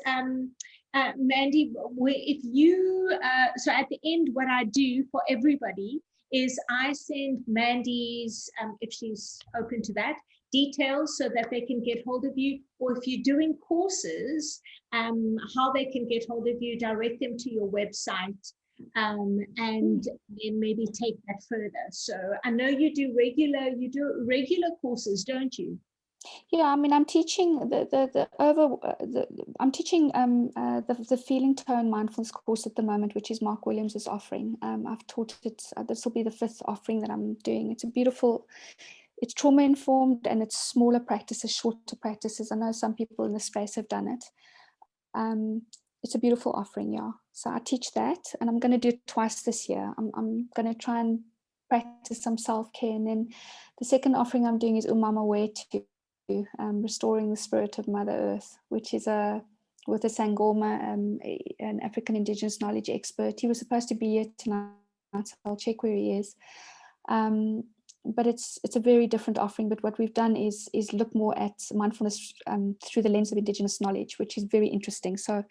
Mandy, if you, so at the end, what I do for everybody is I send Mandy's, if she's open to that, details so that they can get hold of you, or if you're doing courses, how they can get hold of you, direct them to your website. And then maybe take that further. So I know you do regular courses, don't you? Yeah, I mean, I'm teaching I'm teaching the Feeling Tone Mindfulness course at the moment, which is Mark Williams is offering. I've taught it. This will be the 5th offering that I'm doing. It's trauma informed, and it's smaller practices, shorter practices. I know some people in the space have done it. It's a beautiful offering, yeah. So I teach that, and I'm going to do it twice this year. I'm going to try and practice some self-care, and then the second offering I'm doing is Umama Wetu, restoring the spirit of Mother Earth, which is with a Sangoma, an African Indigenous knowledge expert. He was supposed to be here tonight, so I'll check where he is. But it's a very different offering. But what we've done is look more at mindfulness through the lens of Indigenous knowledge, which is very interesting. So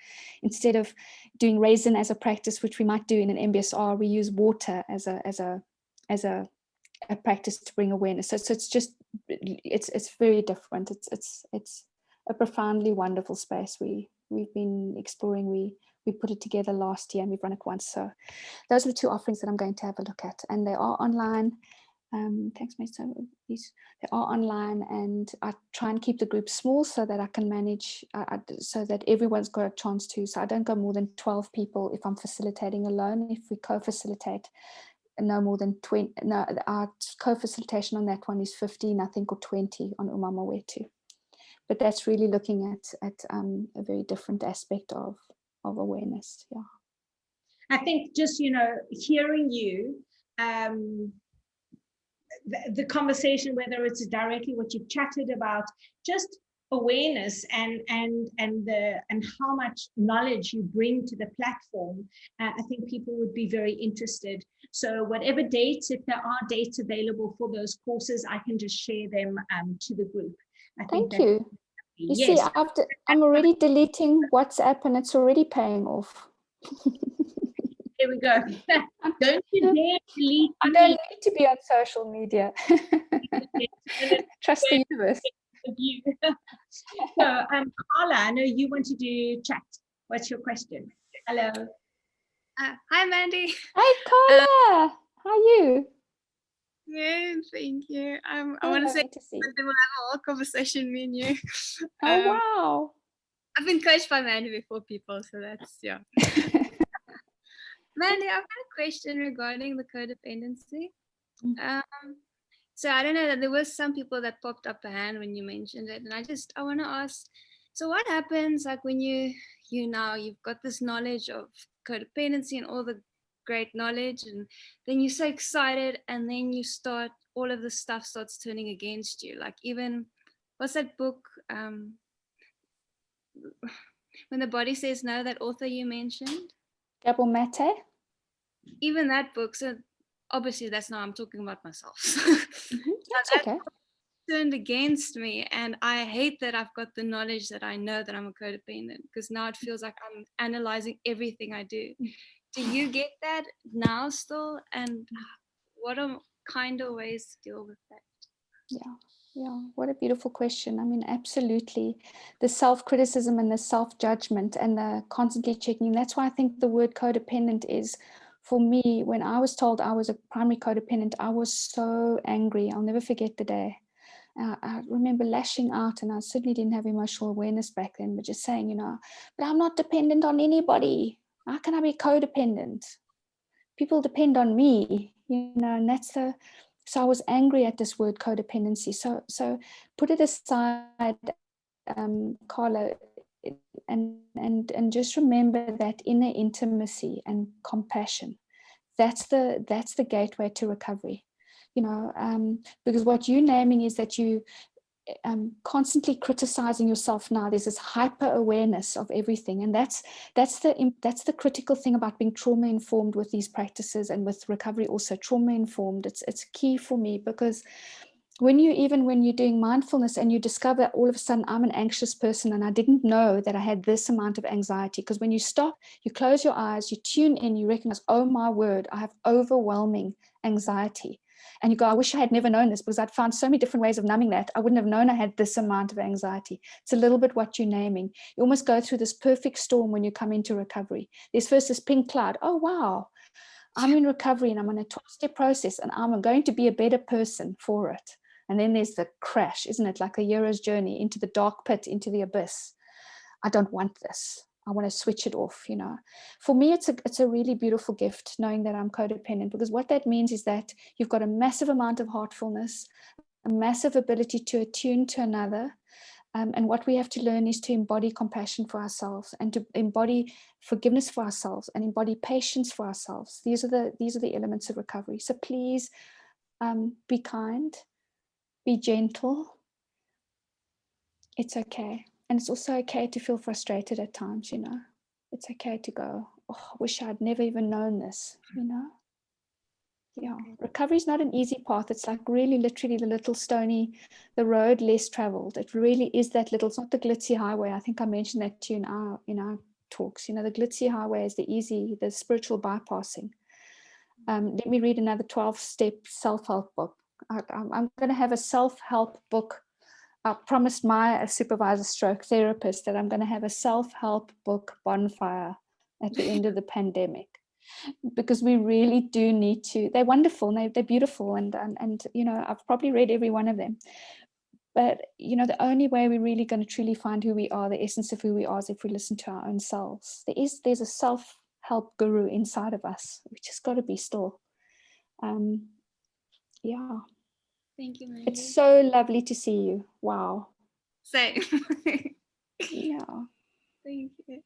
instead of doing resin as a practice, which we might do in an MBSR, we use water as a practice to bring awareness. So it's very different. It's a profoundly wonderful space. We've been exploring. We put it together last year, and we've run it once. So those are the 2 offerings that I'm going to have a look at, and they are online. Thanks, mate. So they are online, and I try and keep the group small so that I can manage, so that everyone's got a chance to. So I don't go more than 12 people if I'm facilitating alone. If we co-facilitate, no more than 20. No, our co-facilitation on that one is 15, I think, or 20 on Umama Wetu. But that's really looking at a very different aspect of awareness. Yeah. I think just hearing you. The conversation, whether it's directly what you've chatted about, just awareness and how much knowledge you bring to the platform, I think people would be very interested. So whatever dates, if there are dates available for those courses, I can just share them to the group. Thank you. You see, I'm already deleting WhatsApp, and it's already paying off. Here we go. Don't you dare delete. I don't need to be on social media. Trust the universe. So, Carla, I know you want to do chat. What's your question? Hello. Hi, Mandy. Hi, Carla. How are you? Good, thank you. I want to say that we'll have a whole conversation, me and you. Oh, wow. I've been coached by Mandy before, people, so that's, yeah. Mandy, I've got a question regarding the codependency. So I don't know, that there was some people that popped up a hand when you mentioned it, and I want to ask, so what happens like when you've got this knowledge of codependency and all the great knowledge, and then you're so excited, and then all of the stuff starts turning against you, like even, what's that book, When the Body Says No, that author you mentioned? Gabor Mate? Even that book, so obviously that's not, I'm talking about myself. That's okay. turned against me, and I hate that I've got the knowledge that I know that I'm a codependent, because now it feels like I'm analyzing everything I do. Do you get that now still? And what are kind of ways to deal with that? Yeah, what a beautiful question. I mean, absolutely. The self-criticism and the self-judgment and the constantly checking. That's why I think the word codependent is, for me, when I was told I was a primary codependent, I was so angry. I'll never forget the day. I remember lashing out, and I certainly didn't have emotional awareness back then, but just saying, but I'm not dependent on anybody. How can I be codependent? People depend on me, and that's so I was angry at this word codependency. So put it aside, Carla, and just remember that inner intimacy and compassion. That's the gateway to recovery. Because what you're naming is that you constantly criticizing yourself. Now there's this hyper awareness of everything, and that's the critical thing about being trauma informed with these practices, and with recovery also trauma informed. It's key for me, because when you're doing mindfulness and you discover all of a sudden I'm an anxious person and I didn't know that I had this amount of anxiety, because when you stop, you close your eyes, you tune in, you recognize, oh my word, I have overwhelming anxiety. And you go, I wish I had never known this, because I'd found so many different ways of numbing that. I wouldn't have known I had this amount of anxiety. It's a little bit what you're naming. You almost go through this perfect storm when you come into recovery. There's first this pink cloud. Oh, wow, I'm in recovery and I'm on a 12-step process and I'm going to be a better person for it. And then there's the crash, isn't it? Like a hero's journey into the dark pit, into the abyss. I don't want this. I want to switch it off, For me, it's a really beautiful gift knowing that I'm codependent, because what that means is that you've got a massive amount of heartfulness, a massive ability to attune to another. And what we have to learn is to embody compassion for ourselves, and to embody forgiveness for ourselves, and embody patience for ourselves. These are the elements of recovery. So please be kind, be gentle. It's okay. And it's also okay to feel frustrated at times, It's okay to go, oh, I wish I'd never even known this, Yeah, recovery is not an easy path. It's like really literally the road less traveled. It really is that little, it's not the glitzy highway. I think I mentioned that to you in our talks. The glitzy highway is the spiritual bypassing. Let me read another 12-step self-help book. I'm going to have a self-help book. I promised my supervisor stroke therapist that I'm going to have a self-help book bonfire at the end of the pandemic, because we really do need to. They're wonderful, and they're beautiful, and I've probably read every one of them. But the only way we're really going to truly find who we are, the essence of who we are, is if we listen to our own selves. There's a self-help guru inside of us. We just got to be still. Yeah. Thank you, Mandy. It's so lovely to see you. Wow. Same. Yeah. Thank you.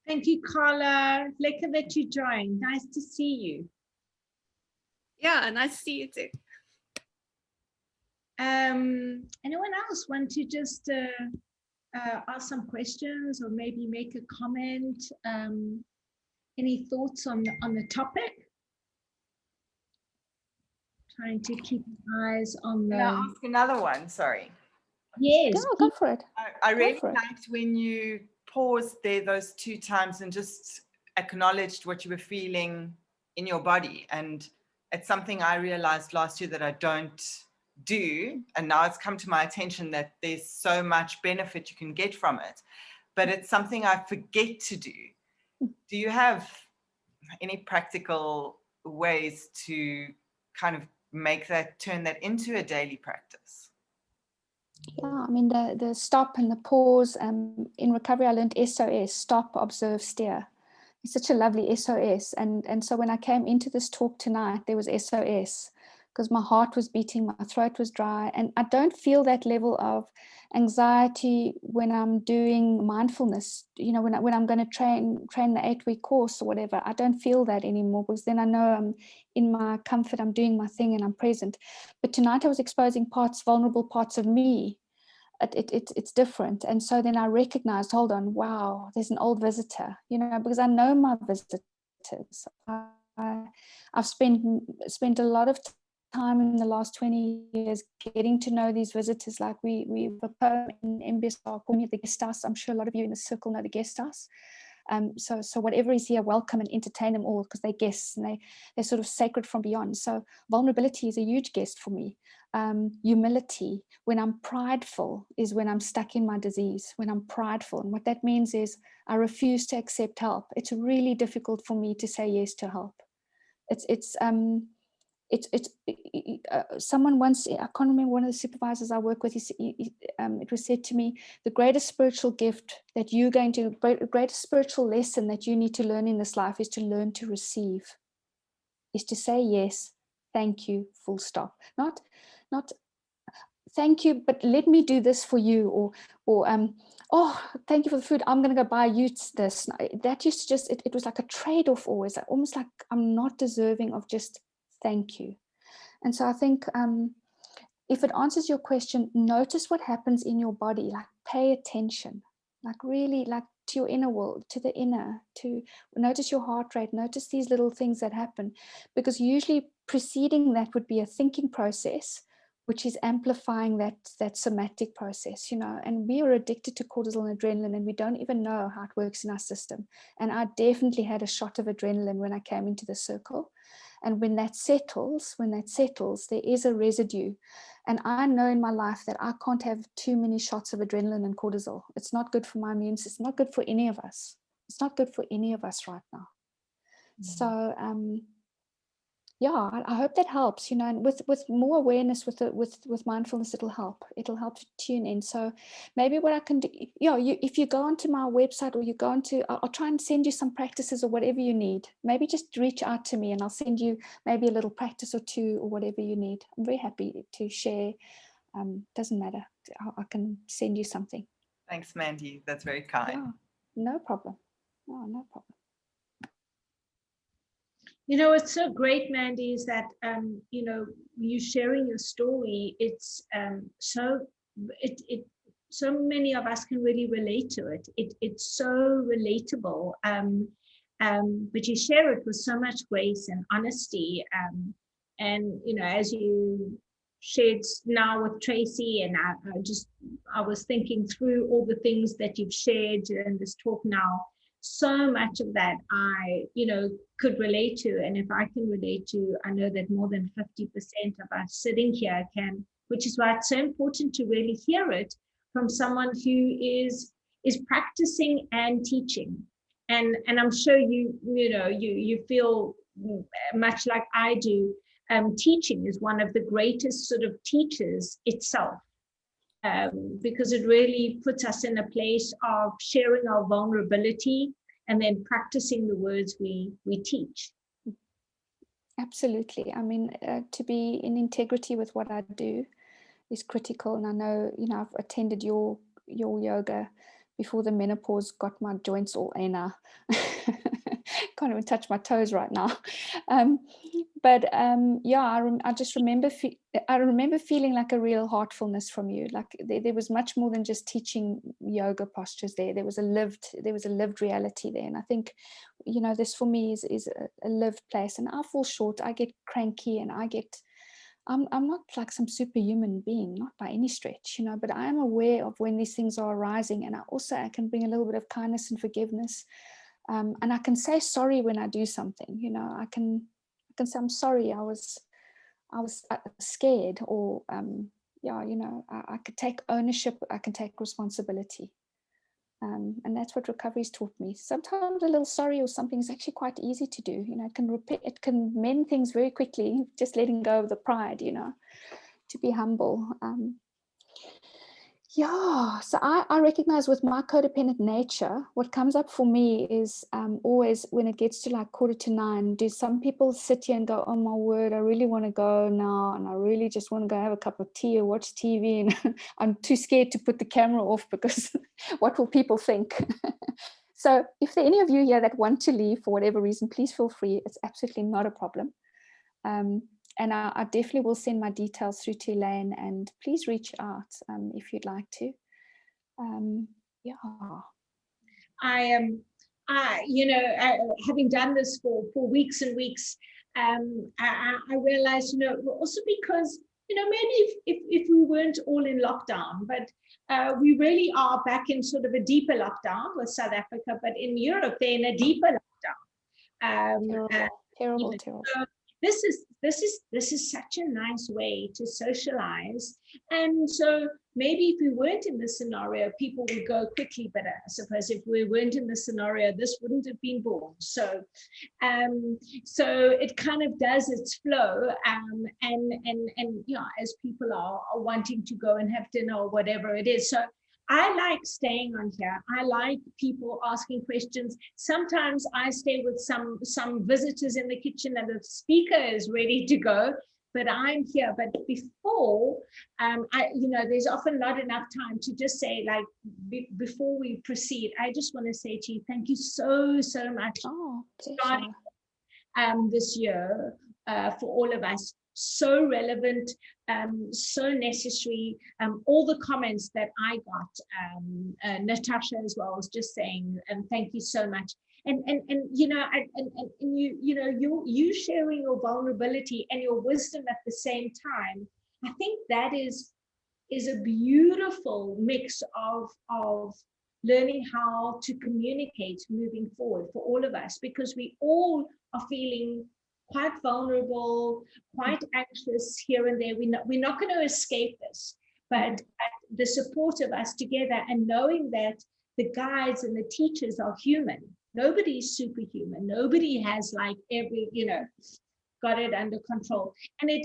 Thank you, Carla. Lekker that you joined. Nice to see you. Yeah, nice to see you too. Anyone else want to just ask some questions, or maybe make a comment? Any thoughts on the topic? Trying to keep eyes on the. Can I ask another one? Sorry. Yes. Go for it. I really liked when you paused there those 2 times and just acknowledged what you were feeling in your body. And it's something I realized last year that I don't do. And now it's come to my attention that there's so much benefit you can get from it. But it's something I forget to do. Do you have any practical ways to kind of turn that into a daily practice? Yeah, I mean, the stop and the pause. In recovery, I learned SOS, stop, observe, steer. It's such a lovely SOS. And so when I came into this talk tonight, there was SOS, because my heart was beating, my throat was dry. And I don't feel that level of anxiety when I'm doing mindfulness, when I'm going to train the 8-week course or whatever. I don't feel that anymore, because then I know I'm in my comfort, I'm doing my thing and I'm present. But tonight I was exposing vulnerable parts of me. It's different. And so then I recognized, hold on, wow, there's an old visitor, because I know my visitors. I've spent a lot of time in the last 20 years getting to know these visitors. Like we have a poem in MBSR calling it the guest house. I'm sure a lot of you in the circle know the guest house. So whatever is here, welcome and entertain them all, because they're guests and they're sort of sacred from beyond. So vulnerability is a huge guest for me. Humility, when I'm prideful, is when I'm stuck in my disease, when I'm prideful. And what that means is I refuse to accept help. It's really difficult for me to say yes to help. Someone once, I can't remember, one of the supervisors I work with, it was said to me, the greatest spiritual gift that you're going to, greatest spiritual lesson that you need to learn in this life is to learn to receive, is to say yes, thank you, full stop. Not thank you, but let me do this for you, or oh, thank you for the food, I'm going to go buy you this. That used to just, it was like a trade-off always, almost like I'm not deserving of just thank you. And so I think if it answers your question, notice what happens in your body, like pay attention, like really like to your inner world, to the inner, to notice your heart rate, notice these little things that happen, because usually preceding that would be a thinking process, which is amplifying that somatic process, and we are addicted to cortisol and adrenaline, and we don't even know how it works in our system. And I definitely had a shot of adrenaline when I came into the circle. And when that settles, there is a residue. And I know in my life that I can't have too many shots of adrenaline and cortisol. It's not good for my immune system. It's not good for any of us. It's not good for any of us right now. Mm-hmm. So, yeah, I hope that helps, and with more awareness with mindfulness, it'll help to tune in. So maybe what I can do, if you go onto my website, or you go onto, I'll try and send you some practices or whatever you need. Maybe just reach out to me and I'll send you maybe a little practice or two or whatever you need. I'm very happy to share. Doesn't matter. I can send you something. Thanks, Mandy. That's very kind. Yeah, no problem. No problem. It's so great, Mandy, is that, you sharing your story, it's so many of us can really relate to it. It's so relatable, but you share it with so much grace and honesty. And, as you shared now with Tracy, and I was thinking through all the things that you've shared in this talk now. So much of that I, could relate to. And if I can relate to, I know that more than 50% of us sitting here can, which is why it's so important to really hear it from someone who is practicing and teaching. And I'm sure you feel much like I do. Teaching is one of the greatest sort of teachers itself. Because it really puts us in a place of sharing our vulnerability and then practicing the words we teach. Absolutely. I mean, to be in integrity with what I do is critical. And I know, I've attended your yoga before the menopause got my joints all anal. Can't even touch my toes right now. I just remember feeling like a real heartfulness from you. Like there was much more than just teaching yoga postures there. There was a lived reality there. And I think, this for me is a lived place. And I fall short. I get cranky, and I'm not like some superhuman being, not by any stretch, but I am aware of when these things are arising. And I can bring a little bit of kindness and forgiveness. And I can say sorry when I do something, I can say, I'm sorry, I was scared, or, I could take ownership, I can take responsibility. And that's what recovery's taught me. Sometimes a little sorry or something is actually quite easy to do. It can mend things very quickly, just letting go of the pride, to be humble. So I recognize with my codependent nature, what comes up for me is always when it gets to like 8:45, do some people sit here and go, oh my word, I really want to go now, and I really just want to go have a cup of tea or watch TV, and I'm too scared to put the camera off because what will people think? So if there are any of you here that want to leave for whatever reason, please feel free. It's absolutely not a problem. And I definitely will send my details through to Elaine, and please reach out if you'd like to. Having done this for weeks and weeks, I realized, also because, maybe if we weren't all in lockdown, but we really are back in sort of a deeper lockdown with South Africa, but in Europe, they're in a deeper lockdown. Terrible. So this is such a nice way to socialize. And so maybe if we weren't in this scenario, people would go quickly, but I suppose if we weren't in this scenario, this wouldn't have been born. So so it kind of does its flow, and as people are wanting to go and have dinner or whatever it is. So I like staying on here. I like people asking questions. Sometimes I stay with some visitors in the kitchen and the speaker is ready to go, but I'm here. But before, there's often not enough time to just say, like, before we proceed, I just want to say to you, thank you so much starting this year for all of us. So relevant, so necessary. All the comments that I got, Natasha as well was just saying, thank you so much. And you sharing your vulnerability and your wisdom at the same time. I think that is a beautiful mix of learning how to communicate moving forward for all of us, because we all are feeling quite vulnerable, quite anxious here and there. We're not going to escape this, but the support of us together and knowing that the guides and the teachers are human. Nobody's superhuman. Nobody has like got it under control. And I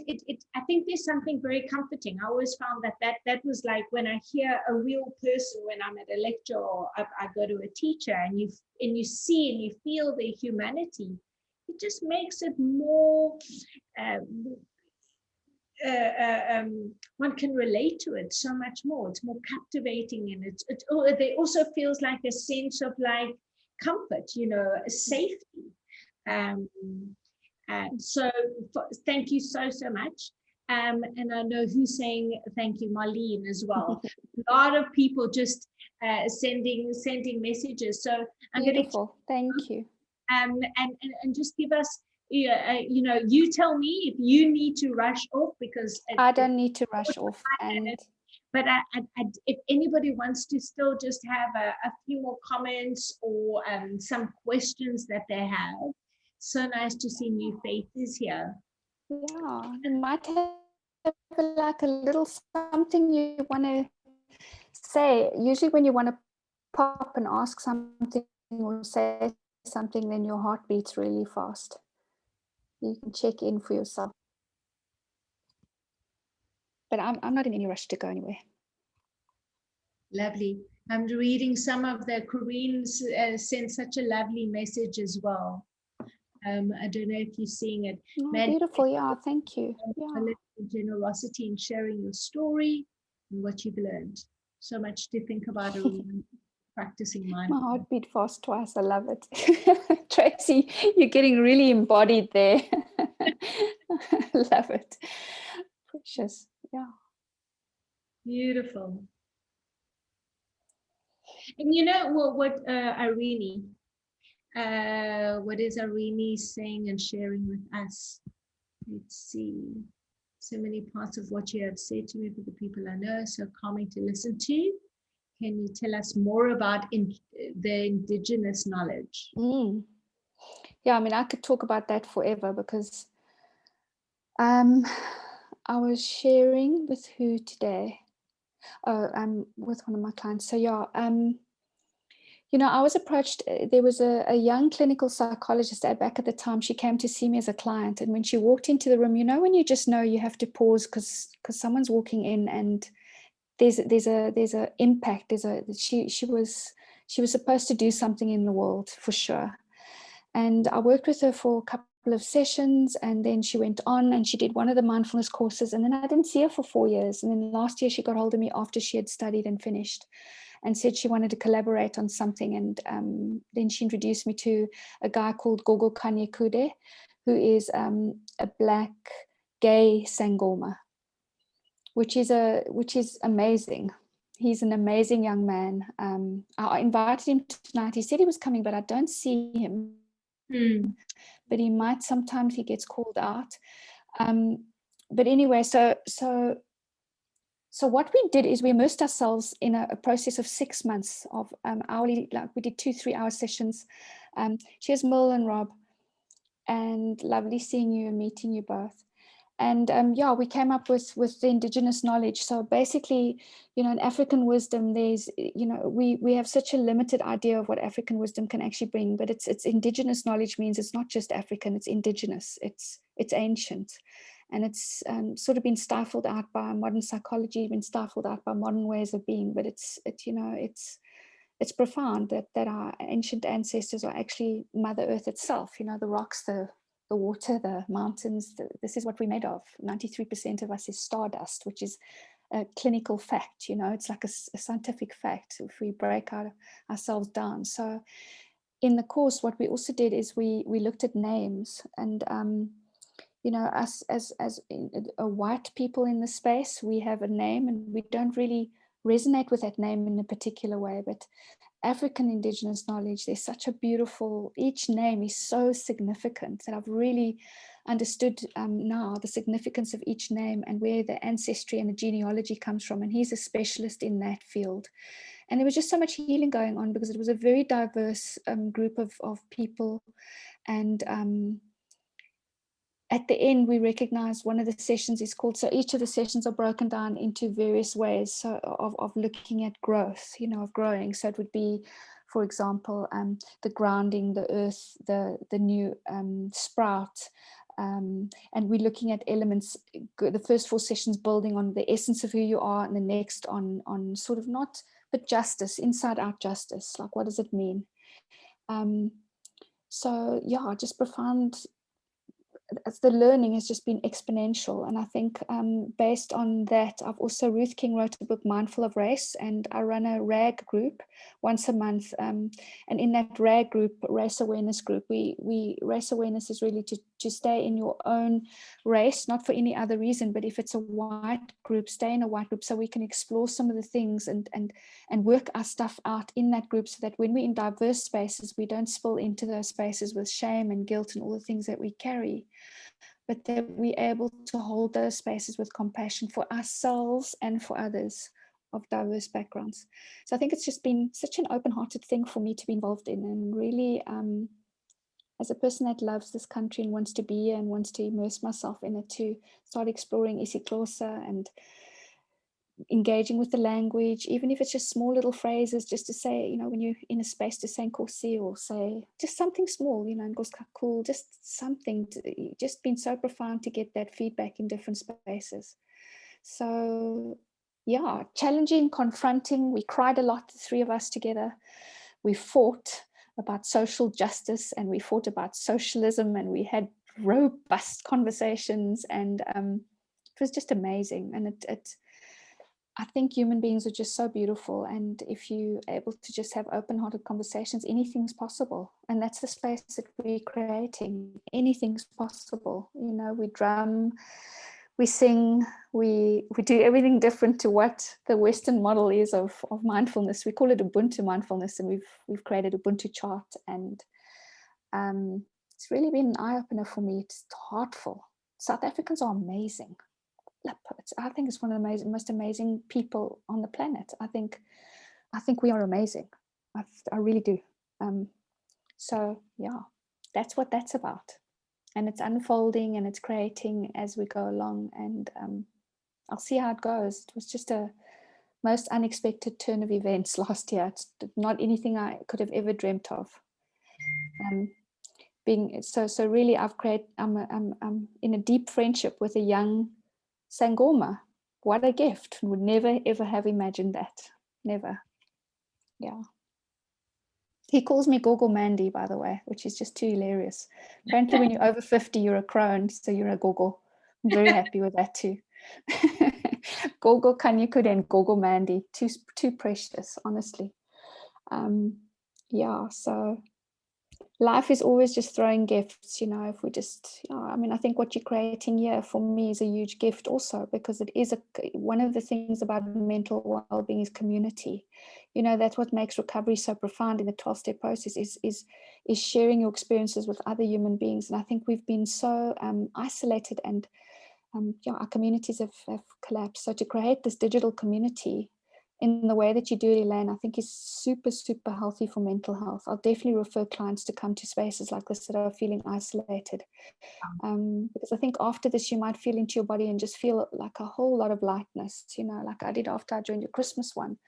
think there's something very comforting. I always found that was like when I hear a real person, when I'm at a lecture or I go to a teacher, and you see and you feel their humanity. It just makes it more, one can relate to it so much more. It's more captivating, and it also feels like a sense of like comfort, safety. So thank you so much. And I know who's saying thank you, Marlene, as well. A lot of people just sending messages. So I'm going to thank you. And just give us, you tell me if you need to rush off, because I don't need to rush off. But if anybody wants to still just have a few more comments or some questions that they have, so nice to see new faces here. Yeah, you might have like a little something you want to say. Usually when you want to pop and ask something or say something, then your heart beats really fast. You can check in for yourself. But I'm not in any rush to go anywhere. Lovely. I'm reading some of the Corinne's sent such a lovely message as well. I don't know if you're seeing it. Oh, beautiful, yeah, thank you. Yeah. Generosity in sharing your story and what you've learned. So much to think about around practicing mindfulness. My heart beat fast twice. I love it. Tracy, you're getting really embodied there. Love it. Precious. Yeah. Beautiful. And you know what Irene, what is Irene saying and sharing with us? Let's see. So many parts of what you have said to me for the people I know, so calming to listen to. Can you tell us more about the indigenous knowledge? Yeah, I mean, I could talk about that forever, because I was sharing with who today? With one of my clients. So yeah, I was approached. There was a young clinical psychologist back at the time. She came to see me as a client, and when she walked into the room, when you just know you have to pause because someone's walking in, and there's a impact. She was supposed to do something in the world for sure, and I worked with her for a couple of sessions, and then she went on and she did one of the mindfulness courses, and then I didn't see her for 4 years, and then last year she got hold of me after she had studied and finished, and said she wanted to collaborate on something. And then she introduced me to a guy called Gogo Kanyekude, who is a Black gay Sangoma, which is amazing. He's an amazing young man. I invited him tonight. He said he was coming, but I don't see him. but he might sometimes, he gets called out. But anyway, so what we did is we immersed ourselves in a process of 6 months of hourly, like we did 2-3 hour sessions. Cheers, Mill and Rob, and lovely seeing you and meeting you both. And yeah, we came up with the indigenous knowledge. So basically, you know, in African wisdom, there's, you know, we have such a limited idea of what African wisdom can actually bring, but it's indigenous knowledge means it's not just African, it's indigenous, it's ancient. And it's sort of been stifled out by modern psychology, been stifled out by modern ways of being, but it's you know, it's profound that our ancient ancestors are actually Mother Earth itself, you know, the rocks, the water, the mountains, this is what we're made of. 93% of us is stardust, which is a clinical fact, you know, it's like a scientific fact if we break ourselves down. So in the course, what we also did is we looked at names, and you know, us as a white people in the space, we have a name and we don't really resonate with that name in a particular way, but African indigenous knowledge, there's such a beautiful, each name is so significant that I've really understood now the significance of each name and where the ancestry and the genealogy comes from. And he's a specialist in that field. And there was just so much healing going on because it was a very diverse group of people. And at the end, we recognize one of the sessions is called, so each of the sessions are broken down into various ways so of looking at growth, you know, of growing. So it would be, for example, the grounding, the earth, the new sprout. And we're looking at elements, the first 4 sessions building on the essence of who you are, and the next on sort of not, but justice, inside out justice, like what does it mean? So yeah, just profound. As the learning has just been exponential, and I think based on that, I've also, Ruth King wrote a book, Mindful of Race, and I run a RAG group once a month, and in that RAG group, race awareness group, we race awareness is really to stay in your own race, not for any other reason, but if it's a white group, stay in a white group so we can explore some of the things and work our stuff out in that group, so that when we're in diverse spaces, we don't spill into those spaces with shame and guilt and all the things that we carry, but that we're able to hold those spaces with compassion for ourselves and for others of diverse backgrounds. So I think it's just been such an open-hearted thing for me to be involved in, and really as a person that loves this country and wants to be here and wants to immerse myself in it, to start exploring isiXhosa and engaging with the language, even if it's just small little phrases, just to say, you know, when you're in a space, to say Nkosi, or say just something small, you know, Nkosi, just something, just been so profound to get that feedback in different spaces. So yeah, challenging, confronting. We cried a lot, the 3 of us together. We fought about social justice, and we fought about socialism, and we had robust conversations, and it was just amazing. And I think human beings are just so beautiful, and if you're able to just have open-hearted conversations, anything's possible. And that's the space that we're creating. Anything's possible. You know, we drum, we sing, we do everything different to what the Western model is of mindfulness. We call it Ubuntu mindfulness, and we've created Ubuntu chart, and it's really been an eye-opener for me. It's heartful. South Africans are amazing. I think it's one of the most amazing people on the planet. I think we are amazing. I really do. So yeah, that's what that's about. And it's unfolding and it's creating as we go along. And I'll see how it goes. It was just a most unexpected turn of events last year. It's not anything I could have ever dreamt of. So really, I'm in a deep friendship with a young Sangoma. What a gift. Would never ever have imagined that. Never. Yeah. He calls me Gogo Mandy, by the way, which is just too hilarious. Apparently when you're over 50, you're a crone, so you're a Gogo. I'm very happy with that too. Gogo Kanyukud and Gogo Mandy. Too precious, honestly. Yeah, so life is always just throwing gifts, you know, if we just, I mean, I think what you're creating here for me is a huge gift also, because it is one of the things about mental well-being is community. You know, that's what makes recovery so profound in the 12-step process is sharing your experiences with other human beings. And I think we've been so isolated, and our communities have collapsed. So to create this digital community in the way that you do it, Elaine, I think is super, super healthy for mental health. I'll definitely refer clients to come to spaces like this that are feeling isolated. Because I think after this, you might feel into your body and just feel like a whole lot of lightness, you know, like I did after I joined your Christmas one,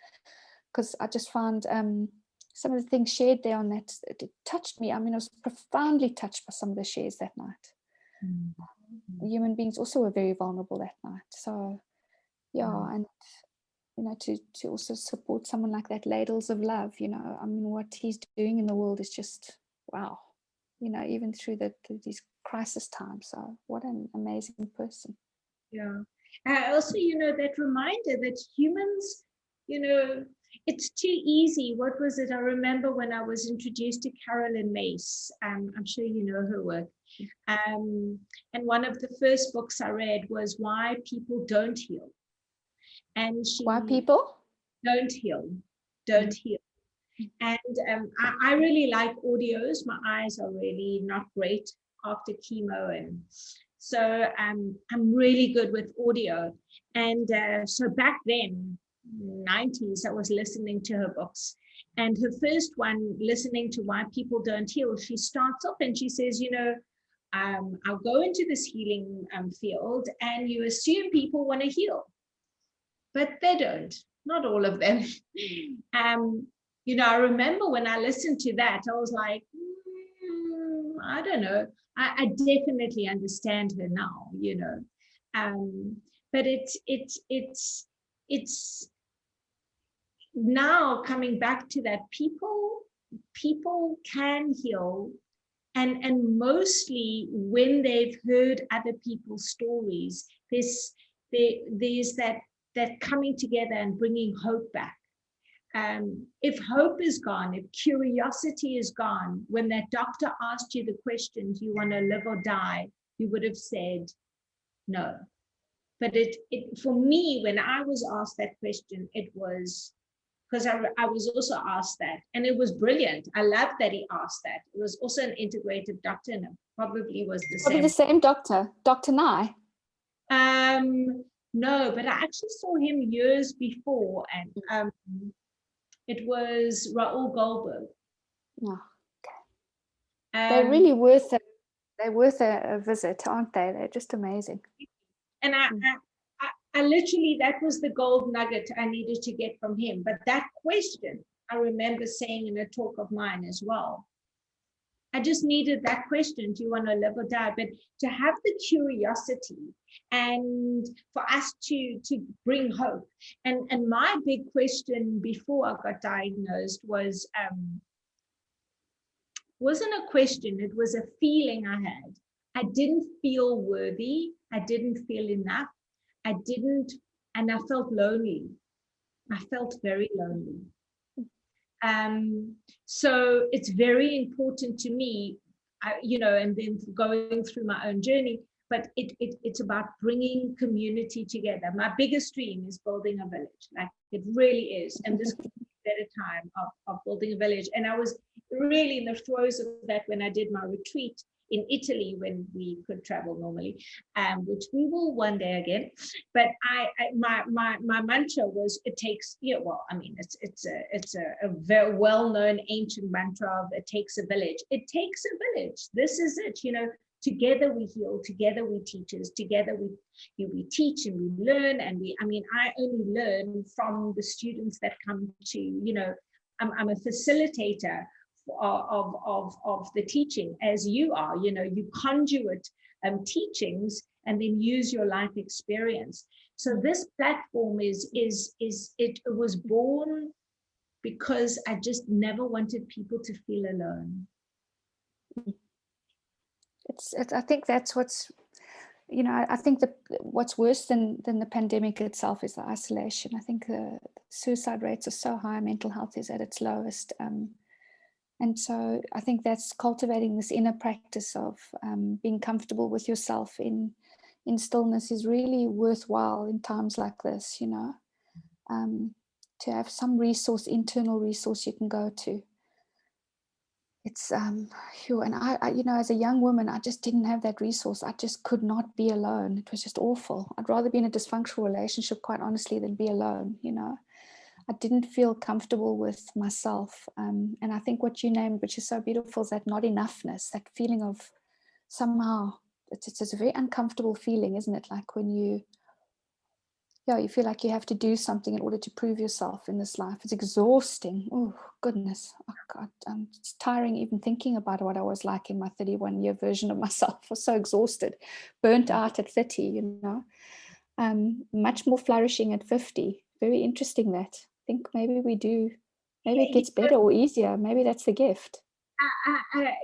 because I just found some of the things shared there on that, it touched me. I mean, I was profoundly touched by some of the shares that night. Human beings also were very vulnerable that night. So, yeah, and you know, to also support someone like that, Ladles of Love, you know, I mean, what he's doing in the world is just, wow, you know, even through these crisis times. So what an amazing person. Yeah. Also, you know, that reminder that humans, you know, it's too easy. What was it? I remember when I was introduced to Carolyn Mace. I'm sure you know her work. And one of the first books I read was Why People Don't Heal. And Why people don't heal. And I really like audios. My eyes are really not great after chemo, and so I'm really good with audio. And so back then, 90s, I was listening to her books. And her first one, listening to Why People Don't Heal, she starts off and she says, you know, I'll go into this healing field, and you assume people want to heal, but they don't. Not all of them. You know, I remember when I listened to that, I was like, I don't know. I definitely understand her now, you know. But it's now coming back to that, people can heal, and mostly when they've heard other people's stories, there's that coming together and bringing hope back. If hope is gone, if curiosity is gone, when that doctor asked you the question, do you want to live or die, you would have said no. But it for me, when I was asked that question, it was because I was also asked that, and it was brilliant. I loved that he asked that. It was also an integrative doctor, and it probably was the probably same. the same doctor, Dr. Nye. No, but I actually saw him years before, and it was Raoul Goldberg. Oh, okay. They're really worth a visit, aren't they? They're just amazing. And I literally, that was the gold nugget I needed to get from him. But that question, I remember saying in a talk of mine as well. I just needed that question, do you want to live or die? But to have the curiosity and for us to bring hope. And my big question before I got diagnosed wasn't a question, it was a feeling I had. I didn't feel worthy. I didn't feel enough. And I felt lonely. I felt very lonely. So it's very important to me, you know, and then going through my own journey, but it's about bringing community together. My biggest dream is building a village, like it really is. And this is at a time of building a village. And I was really in the throes of that when I did my retreat in Italy, when we could travel normally, which we will one day again. But my mantra was, it takes, yeah, well, I mean, it's a very well-known ancient mantra of it takes a village. It takes a village. This is it, you know. Together we heal, together we teachers, together we teach and we learn, and I only learn from the students that come to, you know, I'm a facilitator of the teaching, as you are, you know, you conduit teachings and then use your life experience. So this platform it was born because I just never wanted people to feel alone. I think that's what's, you know, I think that what's worse than the pandemic itself is the isolation. I think the suicide rates are so high, mental health is at its lowest. And so I think that's cultivating this inner practice of being comfortable with yourself in stillness is really worthwhile in times like this, you know, to have some resource, internal resource you can go to. It's and I, you know, as a young woman, I just didn't have that resource. I just could not be alone. It was just awful. I'd rather be in a dysfunctional relationship, quite honestly, than be alone, you know. I didn't feel comfortable with myself. And I think what you named, which is so beautiful, is that not enoughness, that feeling of somehow, it's a very uncomfortable feeling, isn't it? Like when you feel like you have to do something in order to prove yourself in this life. It's exhausting. Oh, goodness. Oh, God. It's tiring even thinking about what I was like in my 31-year version of myself. I was so exhausted, burnt out at 30, you know. Much more flourishing at 50. Very interesting that. I think maybe we do. Maybe it gets better or easier. Maybe that's the gift.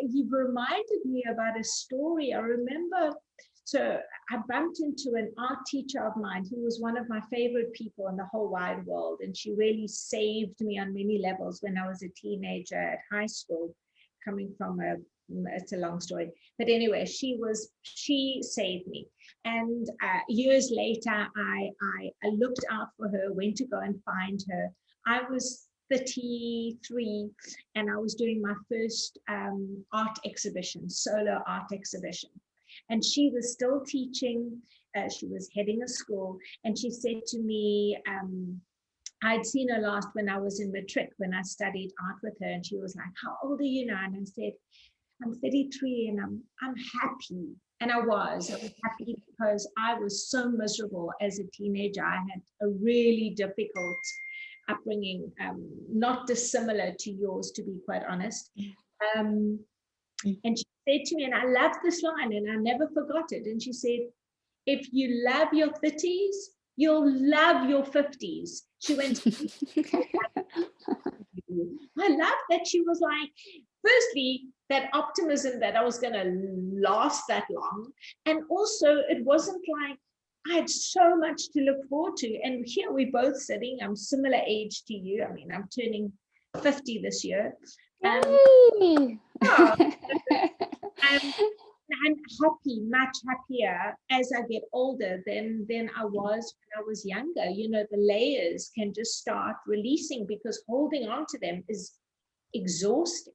You've reminded me about a story. I remember, so I bumped into an art teacher of mine who was one of my favorite people in the whole wide world. And she really saved me on many levels when I was a teenager at high school, coming from it's a long story. But anyway, she saved me. And years later, I looked out for her, went to go and find her. I was 33 and I was doing my first art exhibition, solo art exhibition. And she was still teaching, she was heading a school, and she said to me, I'd seen her last when I was in matric, when I studied art with her, and she was like, how old are you now? And I said, I'm 33 and I'm happy. And I was happy because I was so miserable as a teenager. I had a really difficult upbringing, not dissimilar to yours, to be quite honest. And she said to me, and I loved this line and I never forgot it. And she said, if you love your 30s, you'll love your 50s. She went, I love that she was like, firstly, that optimism that I was going to last that long. And also, it wasn't like I had so much to look forward to. And here we're both sitting. I'm similar age to you. I mean, I'm turning 50 this year. Yay! Yeah, I'm happy, much happier as I get older than I was when I was younger. You know, the layers can just start releasing because holding on to them is exhausting.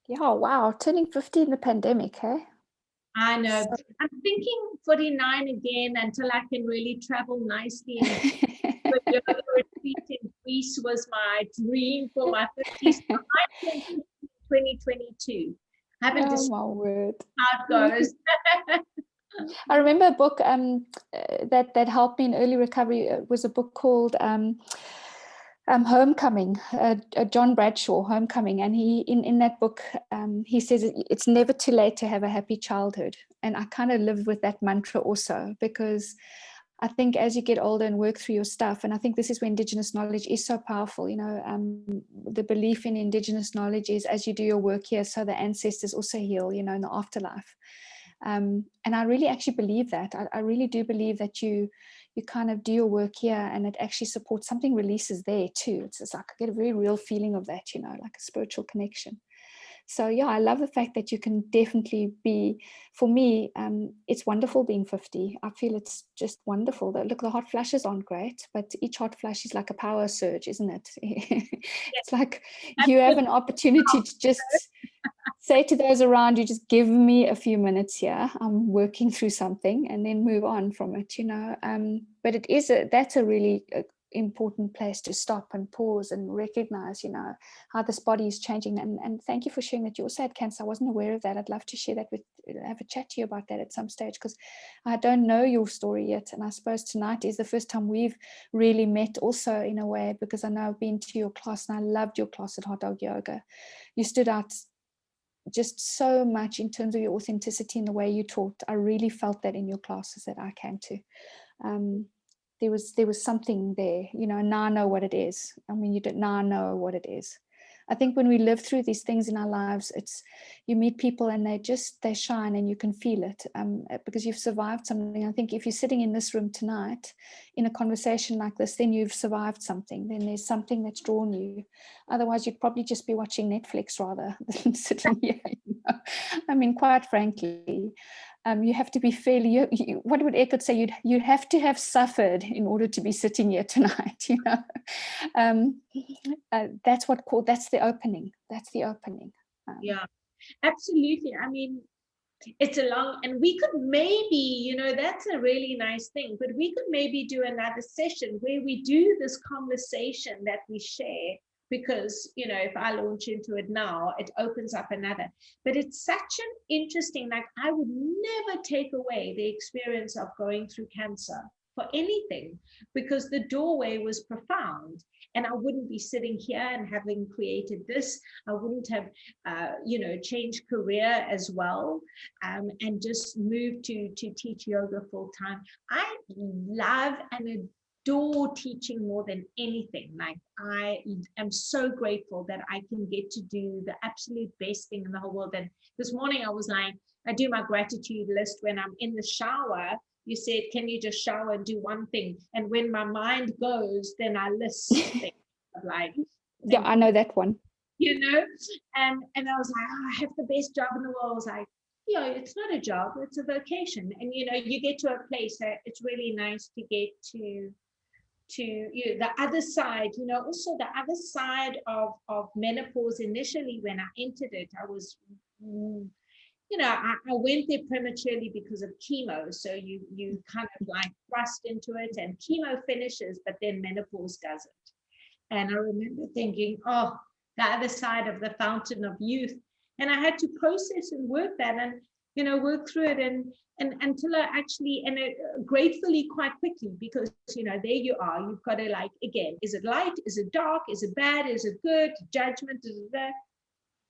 Yeah, wow. Turning 50 in the pandemic, hey? I know. So, I'm thinking 49 again until I can really travel nicely. And the retreat in Greece was my dream for my 50s. I turned 50 in 2022. I haven't decided my word. how it goes. I remember a book that helped me in early recovery. Was a book called Homecoming, John Bradshaw, Homecoming. And he in that book, he says it's never too late to have a happy childhood. And I kind of live with that mantra also, because I think as you get older and work through your stuff, and I think this is where Indigenous knowledge is so powerful, you know, the belief in Indigenous knowledge is as you do your work here, so the ancestors also heal, you know, in the afterlife. And I really actually believe that. I really do believe that you kind of do your work here and it actually supports, something releases there too. It's like I get a very real feeling of that, you know, like a spiritual connection. So yeah, I love the fact that you can definitely be, for me, it's wonderful being 50. I feel it's just wonderful. Look, the hot flashes aren't great, but each hot flash is like a power surge, isn't it? It's like you have an opportunity to just say to those around you, just give me a few minutes here. I'm working through something, and then move on from it, you know. But that's a really important place to stop and pause and recognize, you know, how this body is changing. And thank you for sharing that you also had cancer. I wasn't aware of that. I'd love to share that have a chat to you about that at some stage, because I don't know your story yet. And I suppose tonight is the first time we've really met also, in a way, because I know I've been to your class and I loved your class at Hot Dog Yoga. You stood out just so much in terms of your authenticity and the way you taught. I really felt that in your classes that I came to. There was something there, you know. Now I know what it is. I mean, now I know what it is. I think when we live through these things in our lives, you meet people and they shine and you can feel it, because you've survived something. I think if you're sitting in this room tonight in a conversation like this, then you've survived something. Then there's something that's drawn you. Otherwise, you'd probably just be watching Netflix rather than sitting here. I mean, quite frankly, you have to be fairly, what would Eckhart say? You'd have to have suffered in order to be sitting here tonight, that's the opening. That's the opening. Yeah, absolutely. I mean, it's a long, and we could maybe, that's a really nice thing, but we could maybe do another session where we do this conversation that we share, because, if I launch into it now, it opens up another. But it's such an interesting, like, I would never take away the experience of going through cancer for anything, because the doorway was profound. And I wouldn't be sitting here and having created this. I wouldn't have, changed career as well, and just moved to teach yoga full time. I love and adore teaching more than anything. Like, I am so grateful that I can get to do the absolute best thing in the whole world. And this morning I was like, I do my gratitude list when I'm in the shower. You said, can you just shower and do one thing? And when my mind goes, then I list things like, yeah, I know that one. And I was like, I have the best job in the world. I was like, it's not a job, it's a vocation. And you get to a place that it's really nice to get to the other side, also the other side of menopause. Initially, when I entered it, I was I went there prematurely because of chemo. So you kind of like thrust into it, and chemo finishes, but then menopause doesn't. And I remember thinking, oh, the other side of the fountain of youth. And I had to process and work that and, work through it and until I actually, and gratefully quite quickly, because, there you are, you've got to like, again, is it light? Is it dark? Is it bad? Is it good? Judgment, is it that?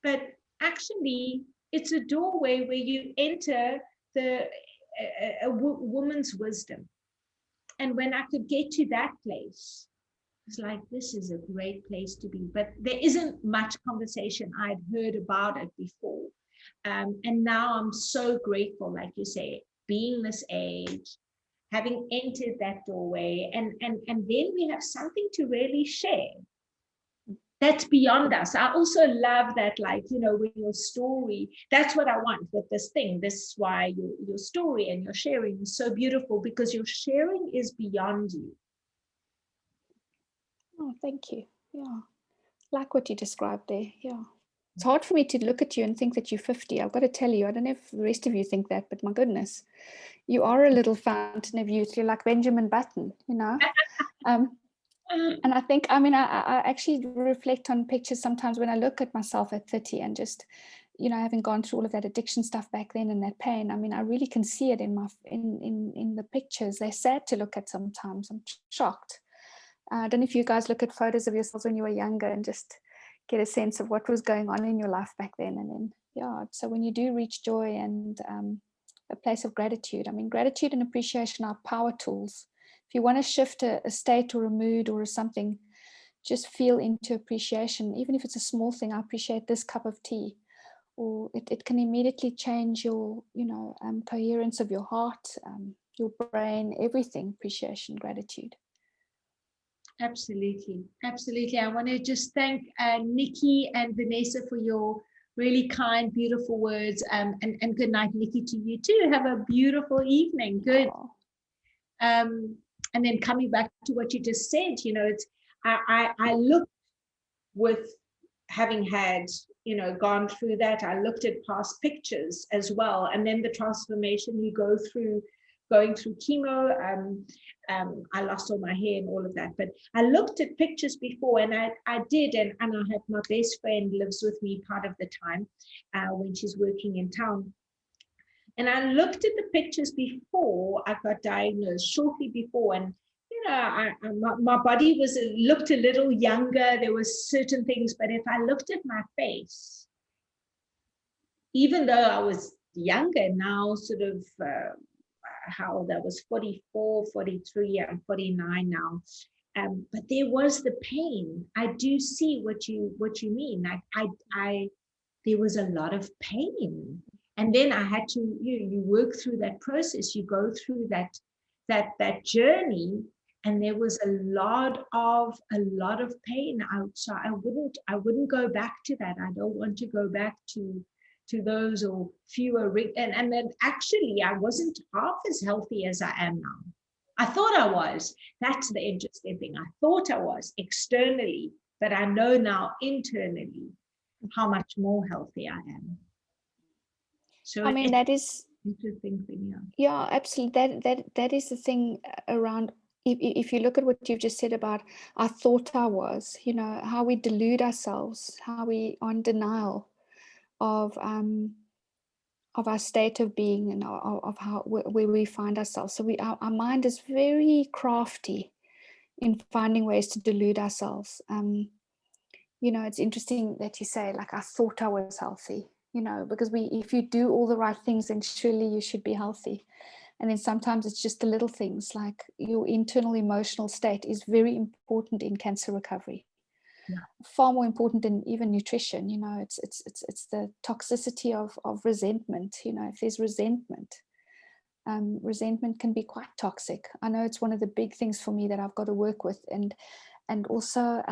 But actually, it's a doorway where you enter a woman's wisdom. And when I could get to that place, it's like, this is a great place to be. But there isn't much conversation I'd heard about it before. And now I'm so grateful, like you say, being this age, having entered that doorway, and then we have something to really share that's beyond us. I also love that, like, with your story, that's what I want with this thing. This is why your story and your sharing is so beautiful, because your sharing is beyond you. Oh, thank you. Yeah. Like what you described there. Yeah. It's hard for me to look at you and think that you're 50. I've got to tell you, I don't know if the rest of you think that, but my goodness, you are a little fountain of youth. You're like Benjamin Button, And I think, I actually reflect on pictures sometimes when I look at myself at 30 and just, having gone through all of that addiction stuff back then and that pain. I really can see it in the pictures. They're sad to look at sometimes. I'm shocked. I don't know if you guys look at photos of yourselves when you were younger and just get a sense of what was going on in your life back then. And then, so when you do reach joy and a place of gratitude, gratitude and appreciation are power tools. If you want to shift a state or a mood or something, just feel into appreciation. Even if it's a small thing, I appreciate this cup of tea. Or it can immediately change your, coherence of your heart, your brain, everything. Appreciation, gratitude. Absolutely. Absolutely. I want to just thank Nikki and Vanessa for your really kind, beautiful words. And good night, Nikki, to you too. Have a beautiful evening. Good. And then coming back to what you just said, it's I looked with having had, gone through that. I looked at past pictures as well. And then the transformation you go through, going through chemo, I lost all my hair and all of that. But I looked at pictures before, and I did, and I had my best friend lives with me part of the time when she's working in town. And I looked at the pictures before I got diagnosed, shortly before, and my body looked a little younger. There were certain things, but if I looked at my face, even though I was younger now, sort of how old I was, 44, 43, I'm 49 now. But there was the pain. I do see what you mean. There was a lot of pain, and then I had to you work through that process. You go through that journey, and there was a lot of pain outside. I wouldn't go back to that. I don't want to go back to those or fewer. And then actually, I wasn't half as healthy as I am now. I thought I was. That's the interesting thing. I thought I was externally, but I know now internally how much more healthy I am. So I mean, that is interesting thing. Yeah, absolutely. That is the thing around. If you look at what you've just said about, I thought I was, how we delude ourselves, how we are in denial of our state of being and of how where we find ourselves. So our mind is very crafty in finding ways to delude ourselves. It's interesting that you say, like, I thought I was healthy, because if you do all the right things, then surely you should be healthy. And then sometimes it's just the little things, like your internal emotional state is very important in cancer recovery. Yeah. Far more important than even nutrition. It's the toxicity of resentment. If there's resentment, resentment can be quite toxic. I know it's one of the big things for me that I've got to work with, and also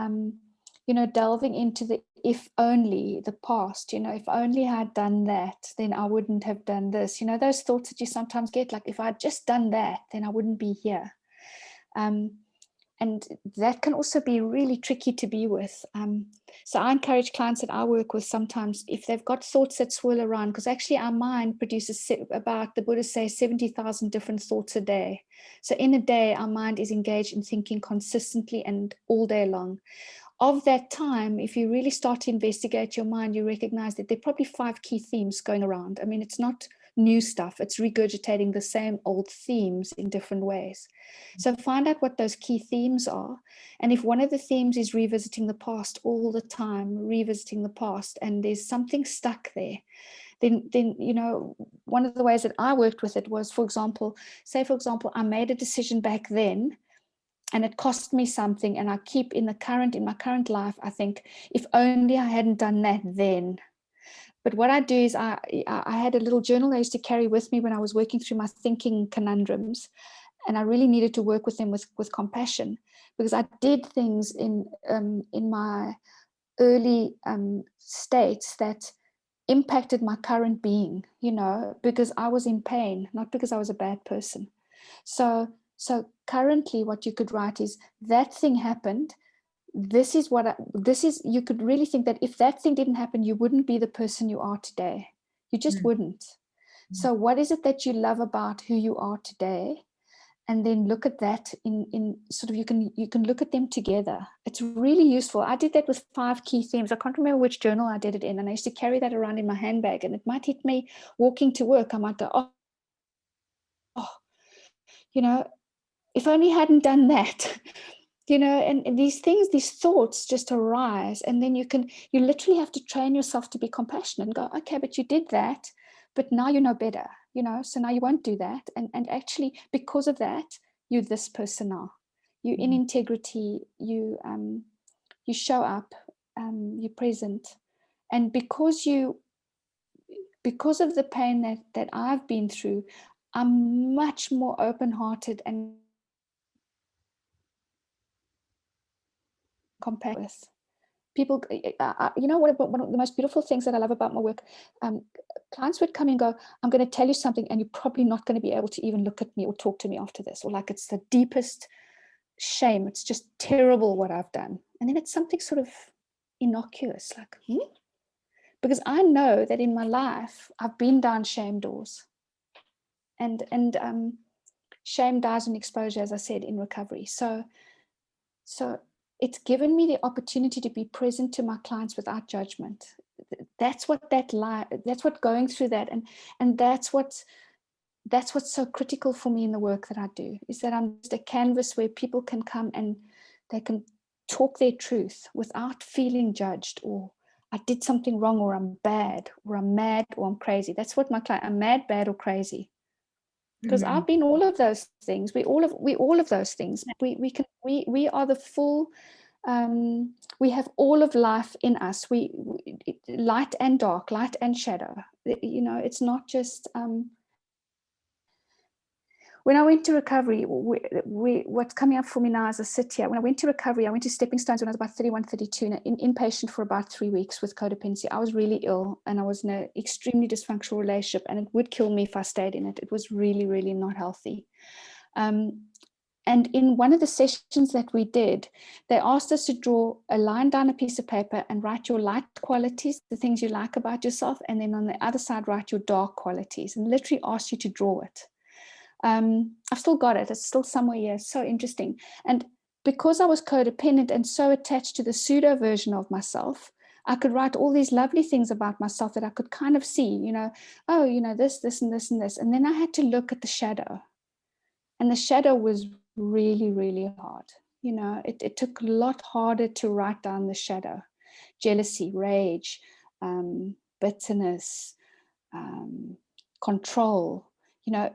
delving into the if only, the past. If only I had done that, then I wouldn't have done this. Those thoughts that you sometimes get, like, if I'd just done that, then I wouldn't be here. And that can also be really tricky to be with. So I encourage clients that I work with sometimes, if they've got thoughts that swirl around, because actually our mind produces about, the Buddhists say, 70,000 different thoughts a day. So in a day, our mind is engaged in thinking consistently and all day long. Of that time, if you really start to investigate your mind, you recognize that there are probably 5 key themes going around. I mean, it's not new stuff. It's regurgitating the same old themes in different ways. So find out what those key themes are. And if one of the themes is revisiting the past all the time, revisiting the past, and there's something stuck there, then one of the ways that I worked with it was, for example, I made a decision back then, and it cost me something, and I keep in my current life, I think, if only I hadn't done that then. But what I do is I had a little journal I used to carry with me when I was working through my thinking conundrums, and I really needed to work with them with compassion, because I did things in my early states that impacted my current being, because I was in pain, not because I was a bad person. So currently what you could write is, that thing happened. You could really think that if that thing didn't happen, you wouldn't be the person you are today. You just wouldn't. So what is it that you love about who you are today? And then look at that in sort of, you can look at them together. It's really useful. I did that with 5 key themes. I can't remember which journal I did it in, and I used to carry that around in my handbag, and it might hit me walking to work. I might go, oh, if only I hadn't done that. And these things, these thoughts just arise, and then you literally have to train yourself to be compassionate and go, okay, but you did that, but now you know better, so now you won't do that. And actually, because of that, you're this person now. You're in integrity, you show up, you're present. And because of the pain that I've been through, I'm much more open-hearted and compare with people. One of the most beautiful things that I love about my work, clients would come and go, I'm going to tell you something, and you're probably not going to be able to even look at me or talk to me after this, or like, it's the deepest shame, it's just terrible what I've done. And then it's something sort of innocuous, like, because I know that in my life I've been down shame doors, and shame dies in exposure, as I said, in recovery. So it's given me the opportunity to be present to my clients without judgment. That's what going through that, and that's what's so critical for me in the work that I do, is that I'm just a canvas where people can come and they can talk their truth without feeling judged, or I did something wrong, or I'm bad, or I'm mad, or I'm crazy. That's what my client, I'm mad, bad, or crazy. because I've been all of those things. We all of those things. We are the full. We have all of life in us. We light and dark, light and shadow. You know, it's not just. When I went to recovery, what's coming up for me now as I sit here, when I went to recovery, I went to Stepping Stones when I was about 31, 32, inpatient for about 3 weeks with codependency. I was really ill and I was in an extremely dysfunctional relationship, and it would kill me if I stayed in it. It was really, really not healthy. And in one of the sessions that we did, they asked us to draw a line down a piece of paper and write your light qualities, the things you like about yourself, and then on the other side, write your dark qualities, and literally asked you to draw it. I've still got it. It's still somewhere here. It's so interesting. And because I was codependent and so attached to the pseudo version of myself, I could write all these lovely things about myself that I could kind of see, you know, oh, you know, this, and this, and this. And then I had to look at the shadow. And the shadow was really, really hard. You know, it took a lot harder to write down the shadow. Jealousy, rage, bitterness, control. You know,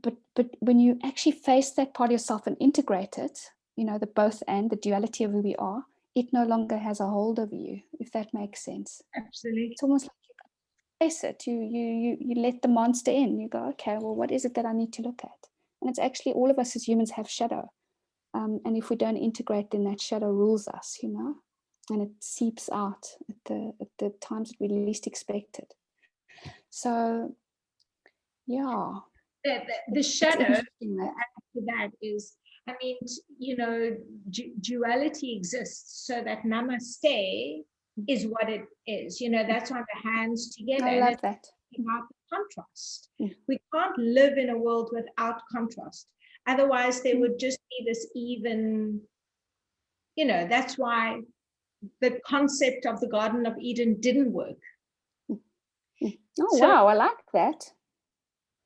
but when you actually face that part of yourself and integrate it, you know, the both and the duality of who we are, it no longer has a hold of you, if that makes sense. Absolutely. It's almost like you face it. You let the monster in. You go, okay, well, what is it that I need to look at? And it's actually all of us as humans have shadow. And if we don't integrate, then that shadow rules us, you know, and it seeps out at the times that we least expect it. So, yeah. The shadow after that is, I mean, you know, duality exists so that namaste is what it is. You know, that's on the hands together. I love that. About the contrast. We can't live in a world without contrast. Otherwise, there would just be this even, you know, that's why the concept of the Garden of Eden didn't work. Oh, so, wow, I like that.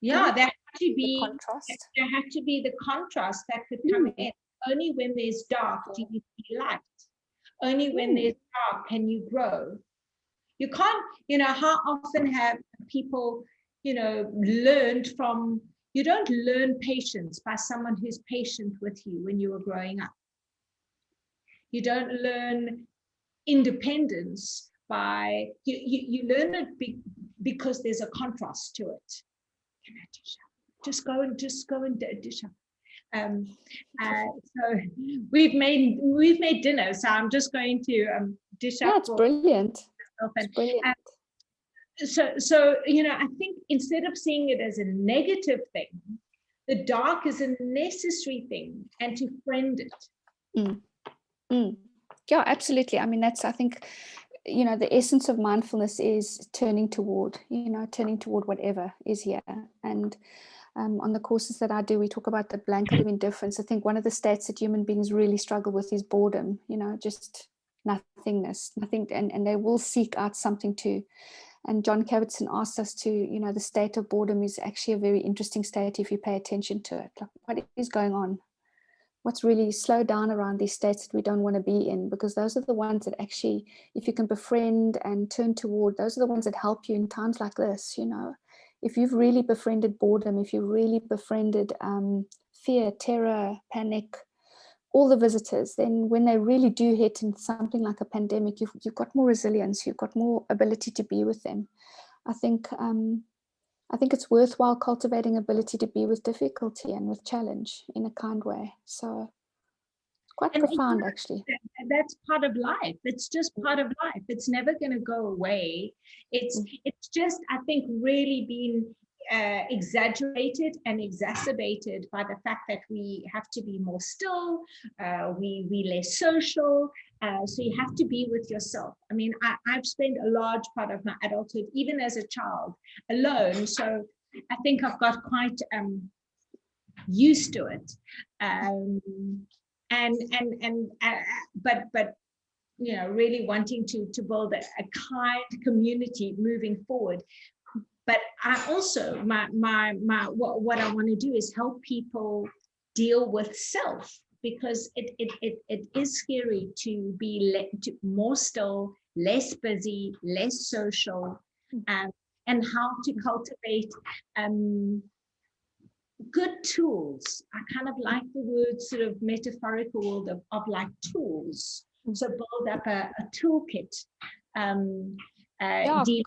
Yeah, there had to be the contrast. There had to be the contrast that could come in. Only when there's dark do you see light. Only when there's dark can you grow. You can't, you know, how often have people, you know, learned from, you don't learn patience by someone who's patient with you when you were growing up. You don't learn independence by, you learn it because there's a contrast to it. Can I just go and dish up? So we've made dinner, so I'm just going to dish up. That's brilliant. It's brilliant. So you know, I think instead of seeing it as a negative thing, the dark is a necessary thing, and to friend it. Yeah, absolutely. I mean, that's, I think, you know, the essence of mindfulness is turning toward whatever is here. And on the courses that I do, we talk about the blanket of indifference. I think one of the states that human beings really struggle with is boredom, you know, just nothingness, nothing, and they will seek out something to. And John Kabat-Zinn asked us to, you know, the state of boredom is actually a very interesting state if you pay attention to it. Like, what is going on? What's really slowed down around these states that we don't want to be in? Because those are the ones that actually, if you can befriend and turn toward, those are the ones that help you in times like this, you know. If you've really befriended boredom, if you really befriended fear, terror, panic, all the visitors, then when they really do hit in something like a pandemic, you've got more resilience, you've got more ability to be with them. I think it's worthwhile cultivating ability to be with difficulty and with challenge in a kind way. So it's quite profound, actually. That's part of life. It's just part of life. It's never going to go away. It's just, I think, really been exaggerated and exacerbated by the fact that we have to be more still, we less social, so you have to be with yourself. I mean, I've spent a large part of my adulthood, even as a child, alone, so I think I've got quite used to it, but you know, really wanting to build a kind community moving forward. But I also, what I want to do is help people deal with self, because it is scary to be more still, less busy, less social, and how to cultivate good tools. I kind of like the word sort of metaphorical world of like tools. So build up a toolkit.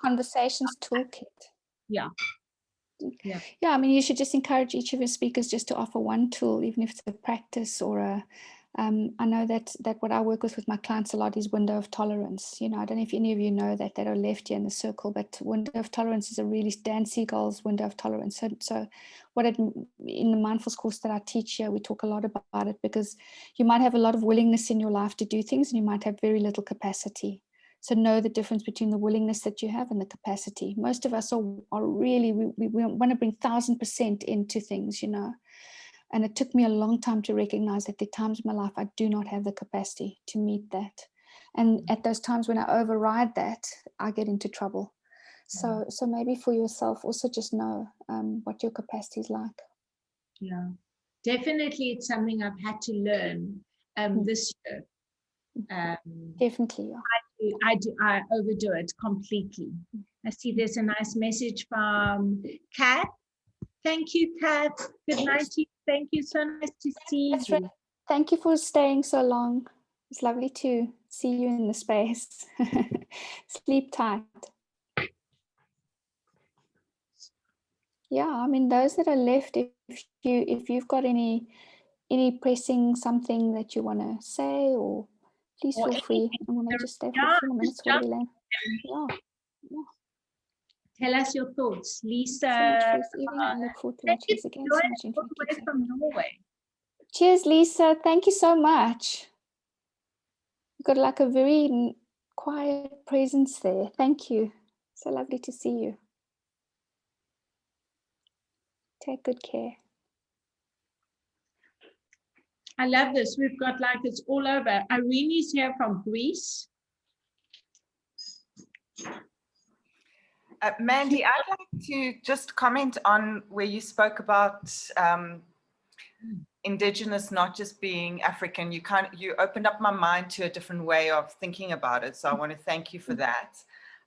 Conversations toolkit. Yeah. Yeah, I mean, you should just encourage each of your speakers just to offer one tool, even if it's a practice or a, I know that what I work with my clients a lot is window of tolerance. You know, I don't know if any of you know that are left here in the circle, but window of tolerance is a really Dan Siegel's window of tolerance. So in the mindfulness course that I teach here, we talk a lot about it, because you might have a lot of willingness in your life to do things and you might have very little capacity. So know the difference between the willingness that you have and the capacity. Most of us are really, we want to bring 1000% into things, you know. And it took me a long time to recognize that there are times in my life I do not have the capacity to meet that. And at those times when I override that, I get into trouble. So maybe for yourself, also just know what your capacity is like. Yeah, definitely it's something I've had to learn this year. Definitely, yeah. I overdo it completely. I see there's a nice message from Kat. Thank you, Kat. Good night to you. Thank you. So nice to see you. Right. Thank you for staying so long. It's lovely to see you in the space. Sleep tight. Yeah, I mean, those that are left, if you've got any pressing something that you want to say, or please feel free. I want to just stay for a few more minutes with Elaine. Yeah. Tell us your thoughts, Lisa. So much for this evening. I look forward to watching this again. So much all the way from Norway. Cheers, Lisa. Thank you so much. You've got like a very quiet presence there. Thank you. So lovely to see you. Take good care. I love this. We've got like it's all over. Irene's here from Greece. Mandy, I'd like to just comment on where you spoke about Indigenous not just being African. You opened up my mind to a different way of thinking about it. So I want to thank you for that.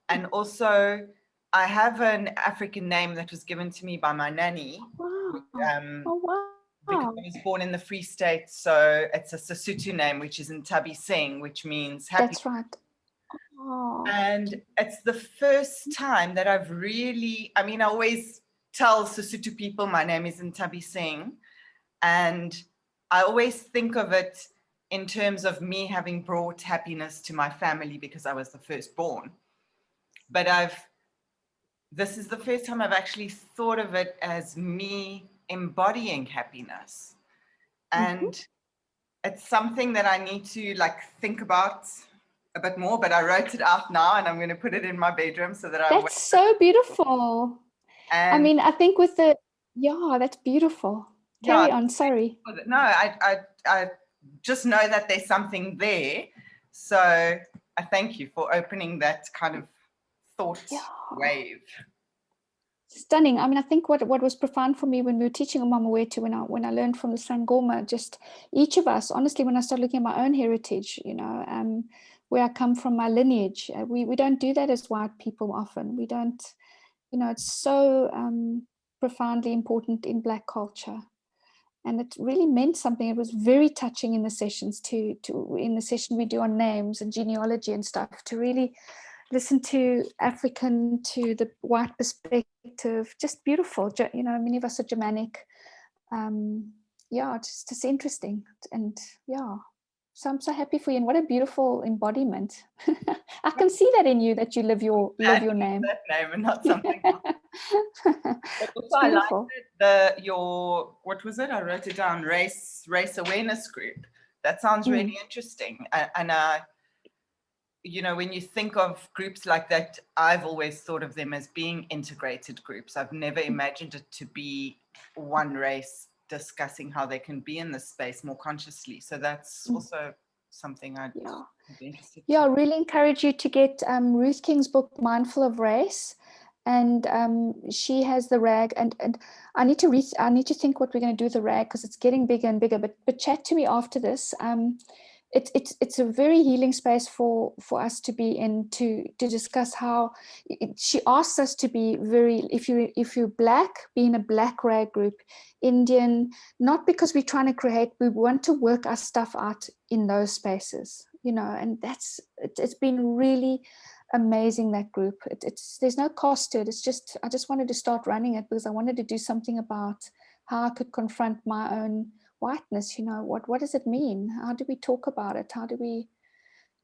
And also, I have an African name that was given to me by my nanny. Wow. Because I was born in the Free State, so it's a Sesotho name, which is Ntabi Singh, which means happy. That's right. Oh. And it's the first time that I've really, I mean, I always tell Sesotho people my name is Ntabi Singh, and I always think of it in terms of me having brought happiness to my family because I was the firstborn. But this is the first time I've actually thought of it as me embodying happiness. And it's something that I need to like think about a bit more, but I wrote it out now and I'm going to put it in my bedroom so that That's so beautiful. And I mean, I think with that's beautiful. Carry on, sorry. No, I just know that there's something there. So I thank you for opening that kind of thought wave. Stunning. I mean, I think what was profound for me when we were teaching Mamawetu, when I learned from the Sangoma, just each of us, honestly, when I started looking at my own heritage, you know, where I come from, my lineage, we don't do that as white people often. We don't, you know, it's so profoundly important in Black culture. And it really meant something. It was very touching in the sessions in the session we do on names and genealogy and stuff, to really listen to African, to the white perspective. Just beautiful. You know, many of us are Germanic. Just interesting. And so I'm so happy for you. And what a beautiful embodiment. I can see that in you, that you live your name. That name and not something else. But also I like what was it? I wrote it down, race awareness group. That sounds really interesting. And you know, when you think of groups like that, I've always thought of them as being integrated groups. I've never imagined it to be one race discussing how they can be in this space more consciously. So that's also something I'd be interested in. I really encourage you to get Ruth King's book, Mindful of Race. And she has the rag, and I need to think what we're going to do with the rag, because it's getting bigger and bigger. But chat to me after this. it's a very healing space for us to be in, to discuss how she asks us to be very, if you're Black, be in a Black rag group, Indian, not because we're trying to create, we want to work our stuff out in those spaces, you know, and it's been really amazing, that group. There's no cost to it. It's just, I just wanted to start running it because I wanted to do something about how I could confront my own whiteness. You know, what does it mean? How do we talk about it? How do we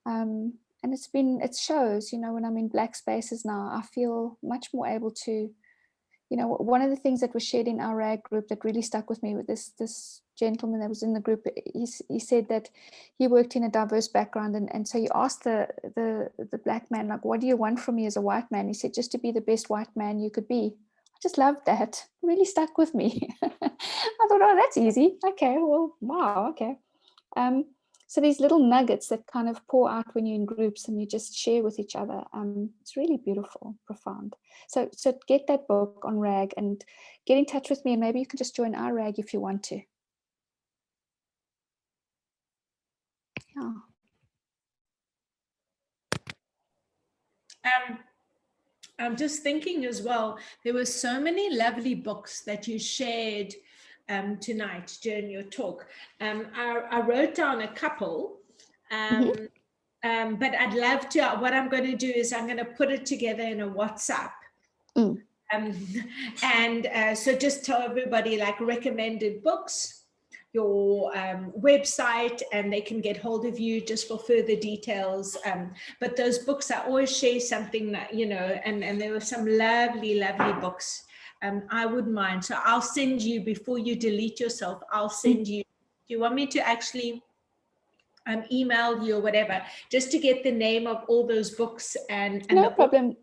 and it shows, you know, when I'm in Black spaces now, I feel much more able to, you know, one of the things that was shared in our RAG group that really stuck with me with this gentleman that was in the group, he said that he worked in a diverse background, and so you asked the Black man, like, what do you want from me as a white man? He said, just to be the best white man you could be. I just loved that. It really stuck with me. I thought, oh, that's easy. Okay, well, wow, okay. So these little nuggets that kind of pour out when you're in groups and you just share with each other, it's really beautiful, profound. So get that book on RAG and get in touch with me, and maybe you can just join our RAG if you want to. Yeah. I'm just thinking as well, there were so many lovely books that you shared tonight during your talk. I wrote down a couple, but I'd love to, what I'm going to do is I'm going to put it together in a WhatsApp. So just tell everybody, like, recommended books, your website, and they can get hold of you just for further details. But those books, I always share something that, you know, and there were some lovely, lovely books. I wouldn't mind. So I'll send you, before you delete yourself, I'll send you, do you want me to actually email you or whatever, just to get the name of all those books and no problem.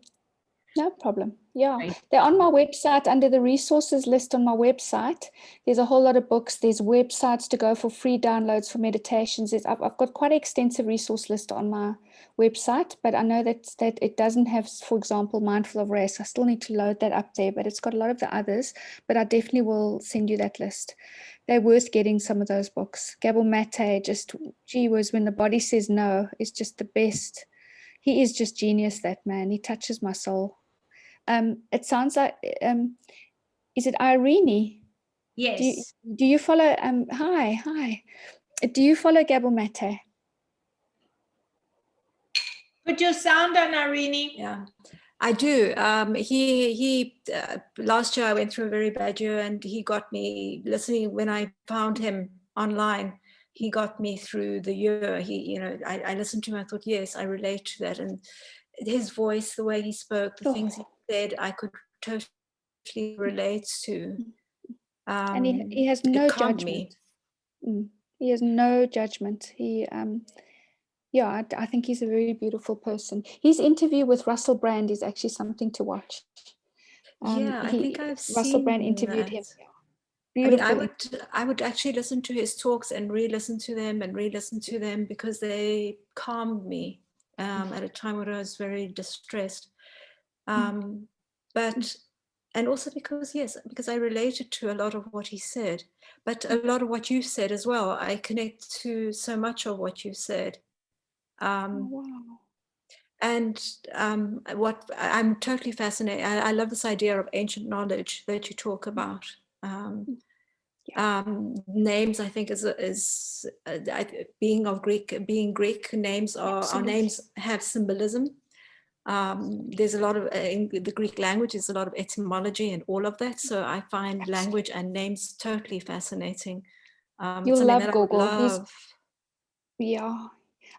No problem. Yeah, they're on my website under the resources list on my website. There's a whole lot of books. There's websites to go for free downloads for meditations. I've got quite an extensive resource list on my website, but I know that it doesn't have, for example, Mindful of Rest. I still need to load that up there, but it's got a lot of the others. But I definitely will send you that list. They're worth getting, some of those books. Gabor Mate, just, gee whiz, When the Body Says No, is just the best. He is just genius, that man. He touches my soul. It sounds like, is it Irene? Yes. Do you follow, hi. Do you follow Gabor Mate? Put your sound on, Irene. Yeah, I do. He last year I went through a very bad year, and he got me listening. When I found him online, he got me through the year. I listened to him. I thought, yes, I relate to that. And his voice, the way he spoke, the things he said, I could totally relate to. And he has no judgment. He has no judgment. I think he's a very beautiful person. His interview with Russell Brand is actually something to watch. I think I've seen Russell Brand interviewed him. Beautiful. I would actually listen to his talks and re-listen to them because they calmed me at a time when I was very distressed. And also because I related to a lot of what he said, but a lot of what you said as well. I connect to so much of what you said. And what I'm totally fascinated. I love this idea of ancient knowledge that you talk about. Names, I think, is being Greek. Names our names have symbolism. There's a lot of in the Greek language, there's a lot of etymology and all of that. So I find language and names totally fascinating. You'll love Google.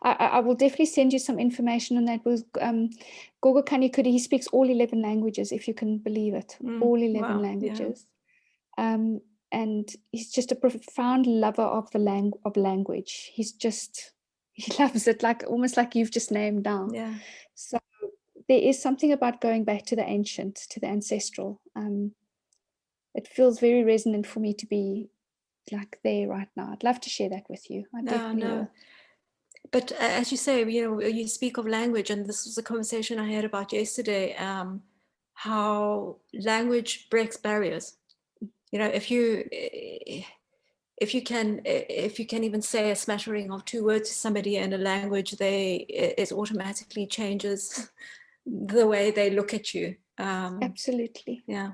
I will definitely send you some information on that. With Gogo Kanyikudi, he speaks all 11 languages, if you can believe it. All 11 languages. Yeah. And he's just a profound lover of language. He loves it, almost like you've just named down. Yeah. So there is something about going back to the ancient, to the ancestral. It feels very resonant for me to be like there right now. I'd love to share that with you. I definitely will. But as you say, you speak of language, and this was a conversation I had about yesterday, how language breaks barriers. If you if you can even say a smattering of 2 words to somebody in a language, it automatically changes the way they look at you. Absolutely. Yeah.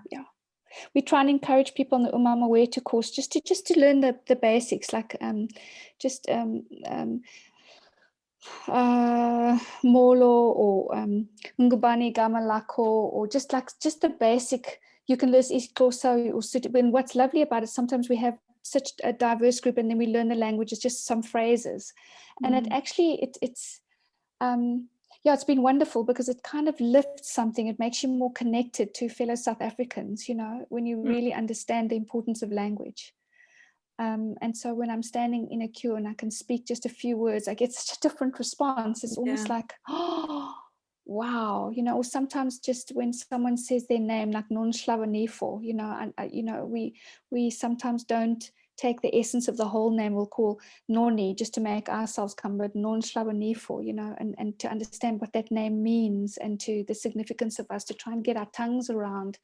We try and encourage people on the Umama Wetu course just to learn the basics, like Molo or Ngubani Gama Lako, or just the basic. You can learn Isikosa or when what's lovely about it, sometimes we have such a diverse group and then we learn the languages, just some phrases. And it actually, it's it's been wonderful because it kind of lifts something. It makes you more connected to fellow South Africans, when you really understand the importance of language. And so when I'm standing in a queue and I can speak just a few words, I get such a different response. It's almost like, oh, wow, or sometimes just when someone says their name, like Non Slavanifo, and we sometimes don't take the essence of the whole name. We'll call Noni just to make ourselves come, but Non Slavanifo, and to understand what that name means and to the significance of us, to try and get our tongues around.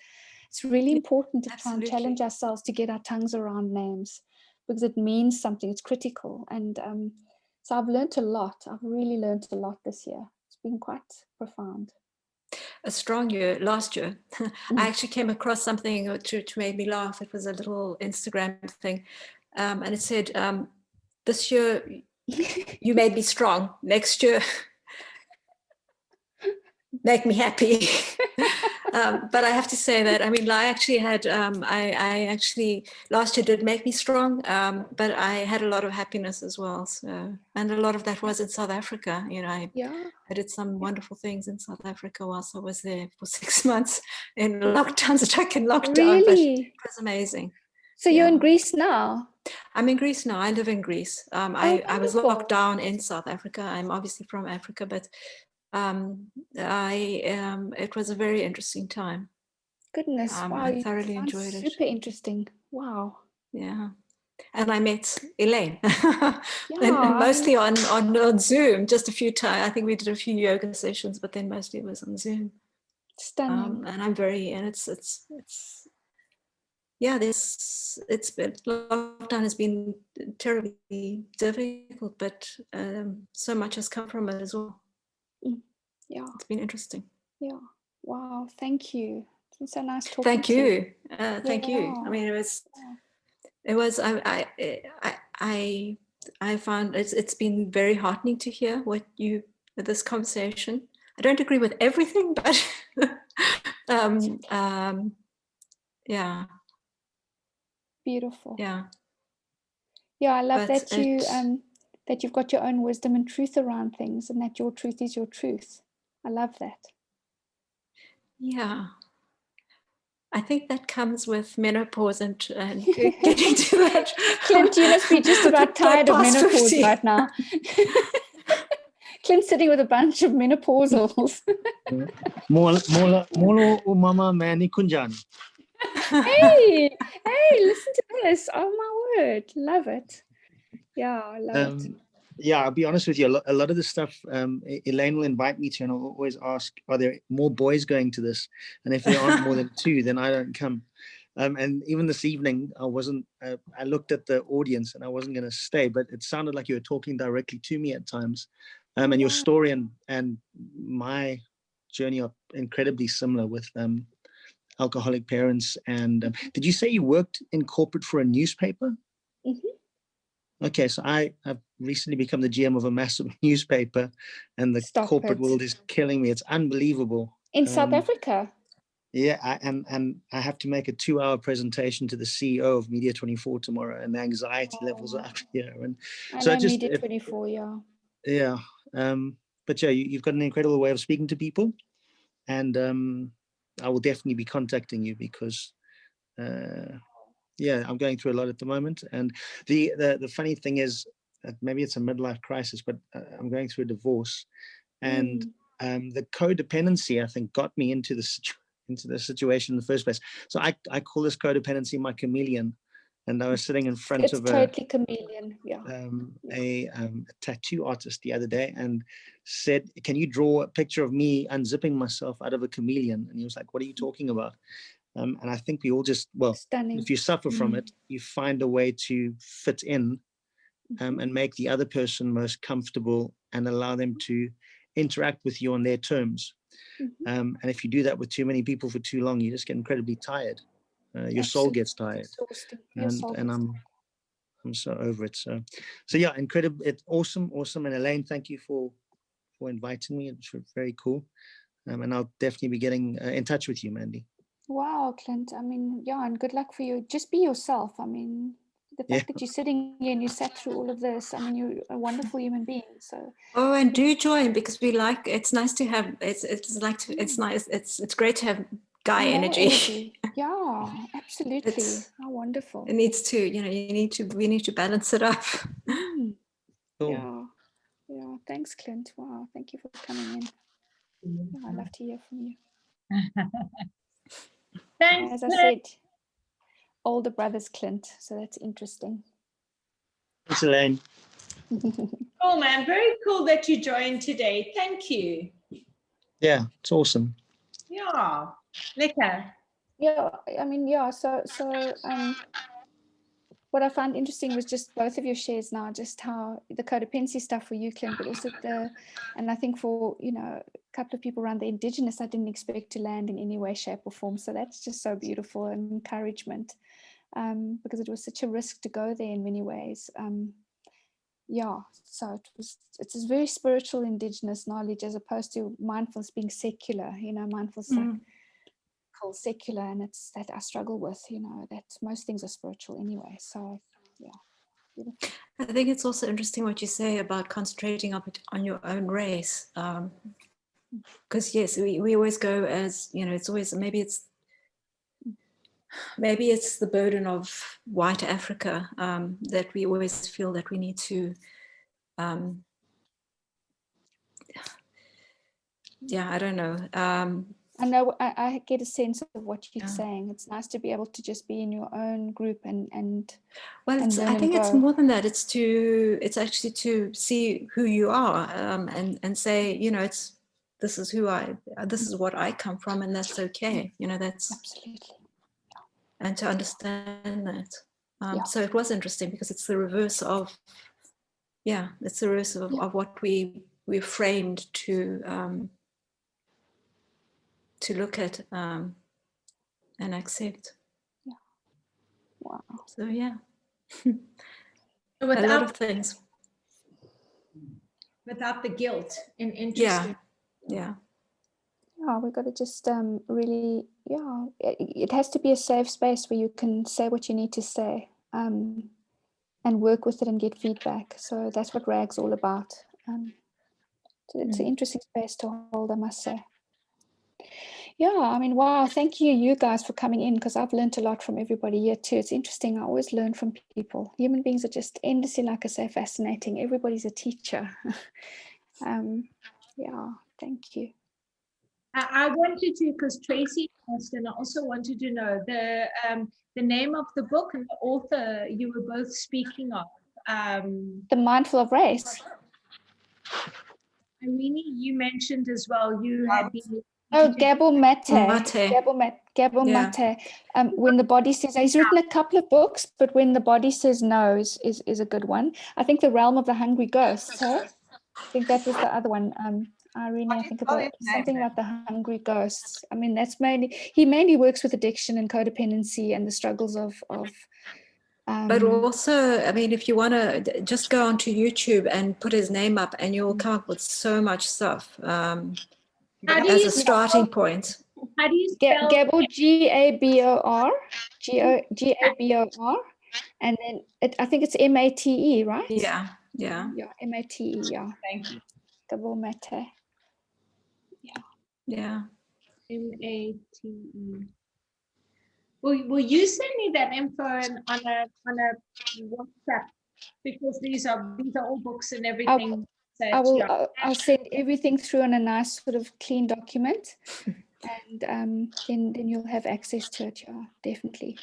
It's really important to try and challenge ourselves to get our tongues around names, because it means something, it's critical. And so I've learned a lot. I've really learned a lot this year. It's been quite profound. A strong year last year. I actually came across something which made me laugh. It was a little Instagram thing. And it said, this year you made me strong. Next year, make me happy. But I have to say that, I actually had, I actually, last year did make me strong, but I had a lot of happiness as well. So, and a lot of that was in South Africa. I did some wonderful things in South Africa whilst I was there for 6 months in lockdown, stuck in lockdown. Really? But it was amazing. So you're in Greece now? I'm in Greece now. I live in Greece. I was locked down in South Africa. I'm obviously from Africa, but it was a very interesting time. Goodness, wow! I thoroughly enjoyed it. Super interesting. Wow. Yeah, and I met Elaine, and mostly on Zoom. Just a few times. I think we did a few yoga sessions, but then mostly it was on Zoom. Stunning. And I'm very, and it's been, lockdown has been terribly difficult, but so much has come from it as well. Yeah, it's been interesting. Yeah, wow, thank you. It's been so nice talking thank to you. Thank you. It was I found it's been very heartening to hear this conversation. I don't agree with everything, but yeah, beautiful. Yeah, I love that you've got your own wisdom and truth around things, and that your truth is your truth. I love that. Yeah, I think that comes with menopause and getting to that. Clint, you must be just about tired of menopause 50. Right now. Clint's sitting with a bunch of menopausals. Molo umama mani kunjan. Hey, listen to this. Oh my word. Love it. Yeah, I love it. Yeah, I'll be honest with you. A lot of the stuff Elaine will invite me to, and I'll always ask, are there more boys going to this? And if there aren't more than 2, then I don't come. And even this evening, I wasn't, I looked at the audience and I wasn't going to stay, but it sounded like you were talking directly to me at times. And your story and my journey are incredibly similar with alcoholic parents. And did you say you worked in corporate for a newspaper? Mm-hmm. Okay, so I have recently become the GM of a massive newspaper, and the corporate world is killing me. It's unbelievable. In South Africa? Yeah, and I have to make a 2-hour presentation to the CEO of Media 24 tomorrow, and the anxiety levels are up here. And I know Media 24, yeah. Yeah, but yeah, you've got an incredible way of speaking to people, and I will definitely be contacting you because. Yeah, I'm going through a lot at the moment, and the funny thing is, maybe it's a midlife crisis, but I'm going through a divorce, and the codependency, I think, got me into the situation in the first place. So I call this codependency my chameleon, and I was sitting in front of totally chameleon, yeah. A tattoo artist the other day, and said, "Can you draw a picture of me unzipping myself out of a chameleon?" And he was like, "What are you talking about?" And I think we all just, well, Stunning. if you suffer from it, you find a way to fit in and make the other person most comfortable and allow them to interact with you on their terms. And if you do that with too many people for too long, you just get incredibly tired. Your soul gets tired. And I'm so over it. So yeah, incredible. It's awesome. And Elaine, thank you for inviting me. It's very cool. And I'll definitely be getting in touch with you, Mandy. Wow, Clint. I mean, yeah, and good luck for you. Just be yourself. I mean, the fact that you're sitting here and you sat through all of this, I mean, you're a wonderful human being. So and do join, because we like, it's nice to have, it's great to have guy energy. Yeah, absolutely. How wonderful. It needs to, we need to balance it up. Cool. Yeah, thanks, Clint. Wow, thank you for coming in. Yeah, I'd love to hear from you. Thanks. As I said, older brother's Clint, so that's interesting. Thanks, Elaine. Oh man, very cool that you joined today. Thank you. Yeah, it's awesome. Yeah, lekker. Yeah, I mean, yeah. So what I found interesting was just both of your shares now, just how the codependency stuff for you, Clint, but also and I think for, a couple of people around the Indigenous, I didn't expect to land in any way, shape or form. So that's just so beautiful and encouragement, because it was such a risk to go there in many ways. So it's this very spiritual Indigenous knowledge as opposed to mindfulness being secular, mindfulness called secular, and it's that I struggle with, that most things are spiritual anyway. So yeah, beautiful. I think it's also interesting what you say about concentrating on your own race, because yes, we always go as, it's always, maybe it's the burden of white Africa, that we always feel that we need to I don't know. I know I get a sense of what you're saying. It's nice to be able to just be in your own group and well, I think it's more than that. It's actually to see who you are, and say, this is what I come from, and that's okay. That's absolutely. And to understand that. So it was interesting because it's the reverse of, of what we're framed to look at and accept. Yeah. Wow. So a Without, lot of things. Without the guilt and interesting. Yeah. Yeah, we got to just really, it has to be a safe space where you can say what you need to say, and work with it and get feedback. So that's what RAG's all about. So it's an interesting space to hold, I must say. Yeah, I mean, wow, thank you guys for coming in, because I've learned a lot from everybody here too. It's interesting. I always learn from people. Human beings are just endlessly, like I say, fascinating. Everybody's a teacher. Thank you. I wanted to, because Tracy asked, and I also wanted to know the name of the book and the author you were both speaking of. The Mindful of Race. Irene, you mentioned as well, you had been... Gabor Mate. When the Body Says... He's written a couple of books, but When the Body Says No is a good one. I think The Realm of the Hungry Ghosts. I think that was the other one. Irene, I think about something about the hungry ghosts. I mean, he mainly works with addiction and codependency and the struggles of but also, I mean, if you want to just go onto YouTube and put his name up, and you'll come up with so much stuff as a starting point. How do you spell? Gabor, Gabor, Gabor, and then I think it's Mate, right? Yeah, Mate, Thank you. Gabor Mate. Yeah. Mate. Will you send me that info on a WhatsApp, because these are all books and everything. I'll send everything through on a nice sort of clean document, and then you'll have access to it. Yeah, definitely.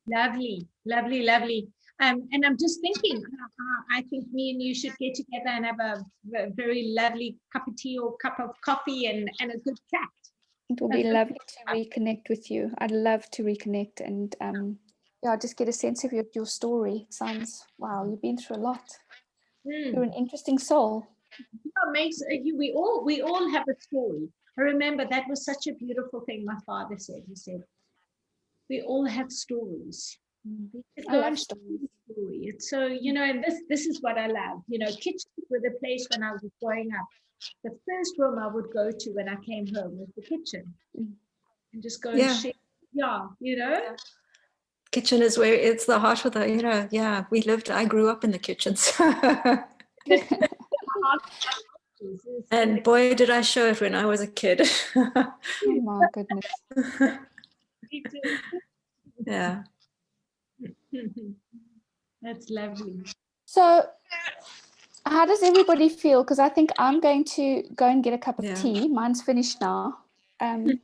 Lovely. And I'm just thinking, I think me and you should get together and have a very lovely cup of tea or cup of coffee and a good chat. It will be lovely to reconnect with you. I'd love to reconnect and yeah, just get a sense of your story. It sounds, wow, you've been through a lot. You're an interesting soul. We all have a story. I remember that was such a beautiful thing my father said. He said, we all have stories. I love stories. It's so, and this is what I love. Kitchens were the place when I was growing up. The first room I would go to when I came home was the kitchen. And just go and share. Yeah. Kitchen is where it's the heart of the, I grew up in the kitchens. And boy, did I show it when I was a kid. Oh my goodness. Yeah. That's lovely. So how does everybody feel? Because I think I'm going to go and get a cup of tea. Mine's finished now. It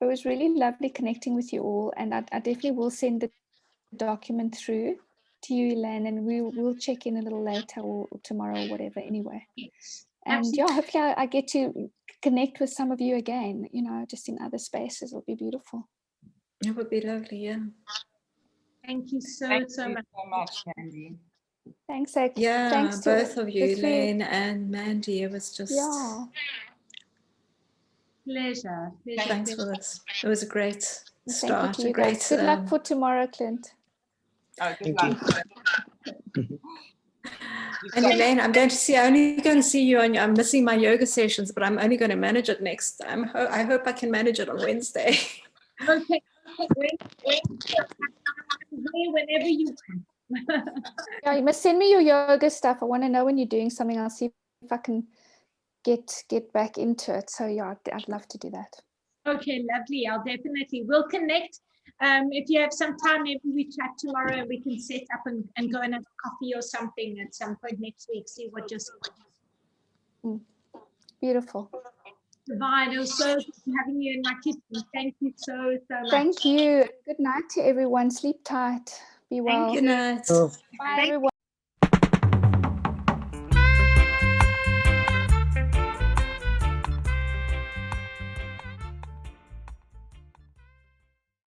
was really lovely connecting with you all, and I definitely will send the document through to you, Elaine, and we'll check in a little later or tomorrow or whatever anyway. And absolutely. Hopefully I get to connect with some of you again, just in other spaces. It'll be beautiful. It would be lovely, yeah. Thank you so much, Mandy. Thanks, Ek. Yeah, thanks both of you, the three. Elaine and Mandy. It was just pleasure. Thanks for this. It was a great start. Thank you to you guys. Good luck for tomorrow, Clint. Oh, good luck. And Elaine, I'm only going to see you I'm missing my yoga sessions, but I'm only going to manage it next time. I hope I can manage it on Wednesday. Okay. Whenever you can. Yeah, you must send me your yoga stuff. I want to know when you're doing something. I'll see if I can get back into it. So yeah, I'd love to do that. Okay, lovely. We'll connect. If you have some time, maybe we chat tomorrow and we can set up and go and have coffee or something at some point next week. See what you're saying. Beautiful. Divine. It was so good having you in my kitchen. Thank you so much. Thank you. Good night to everyone. Sleep tight. Be well. Good night. Bye, everyone.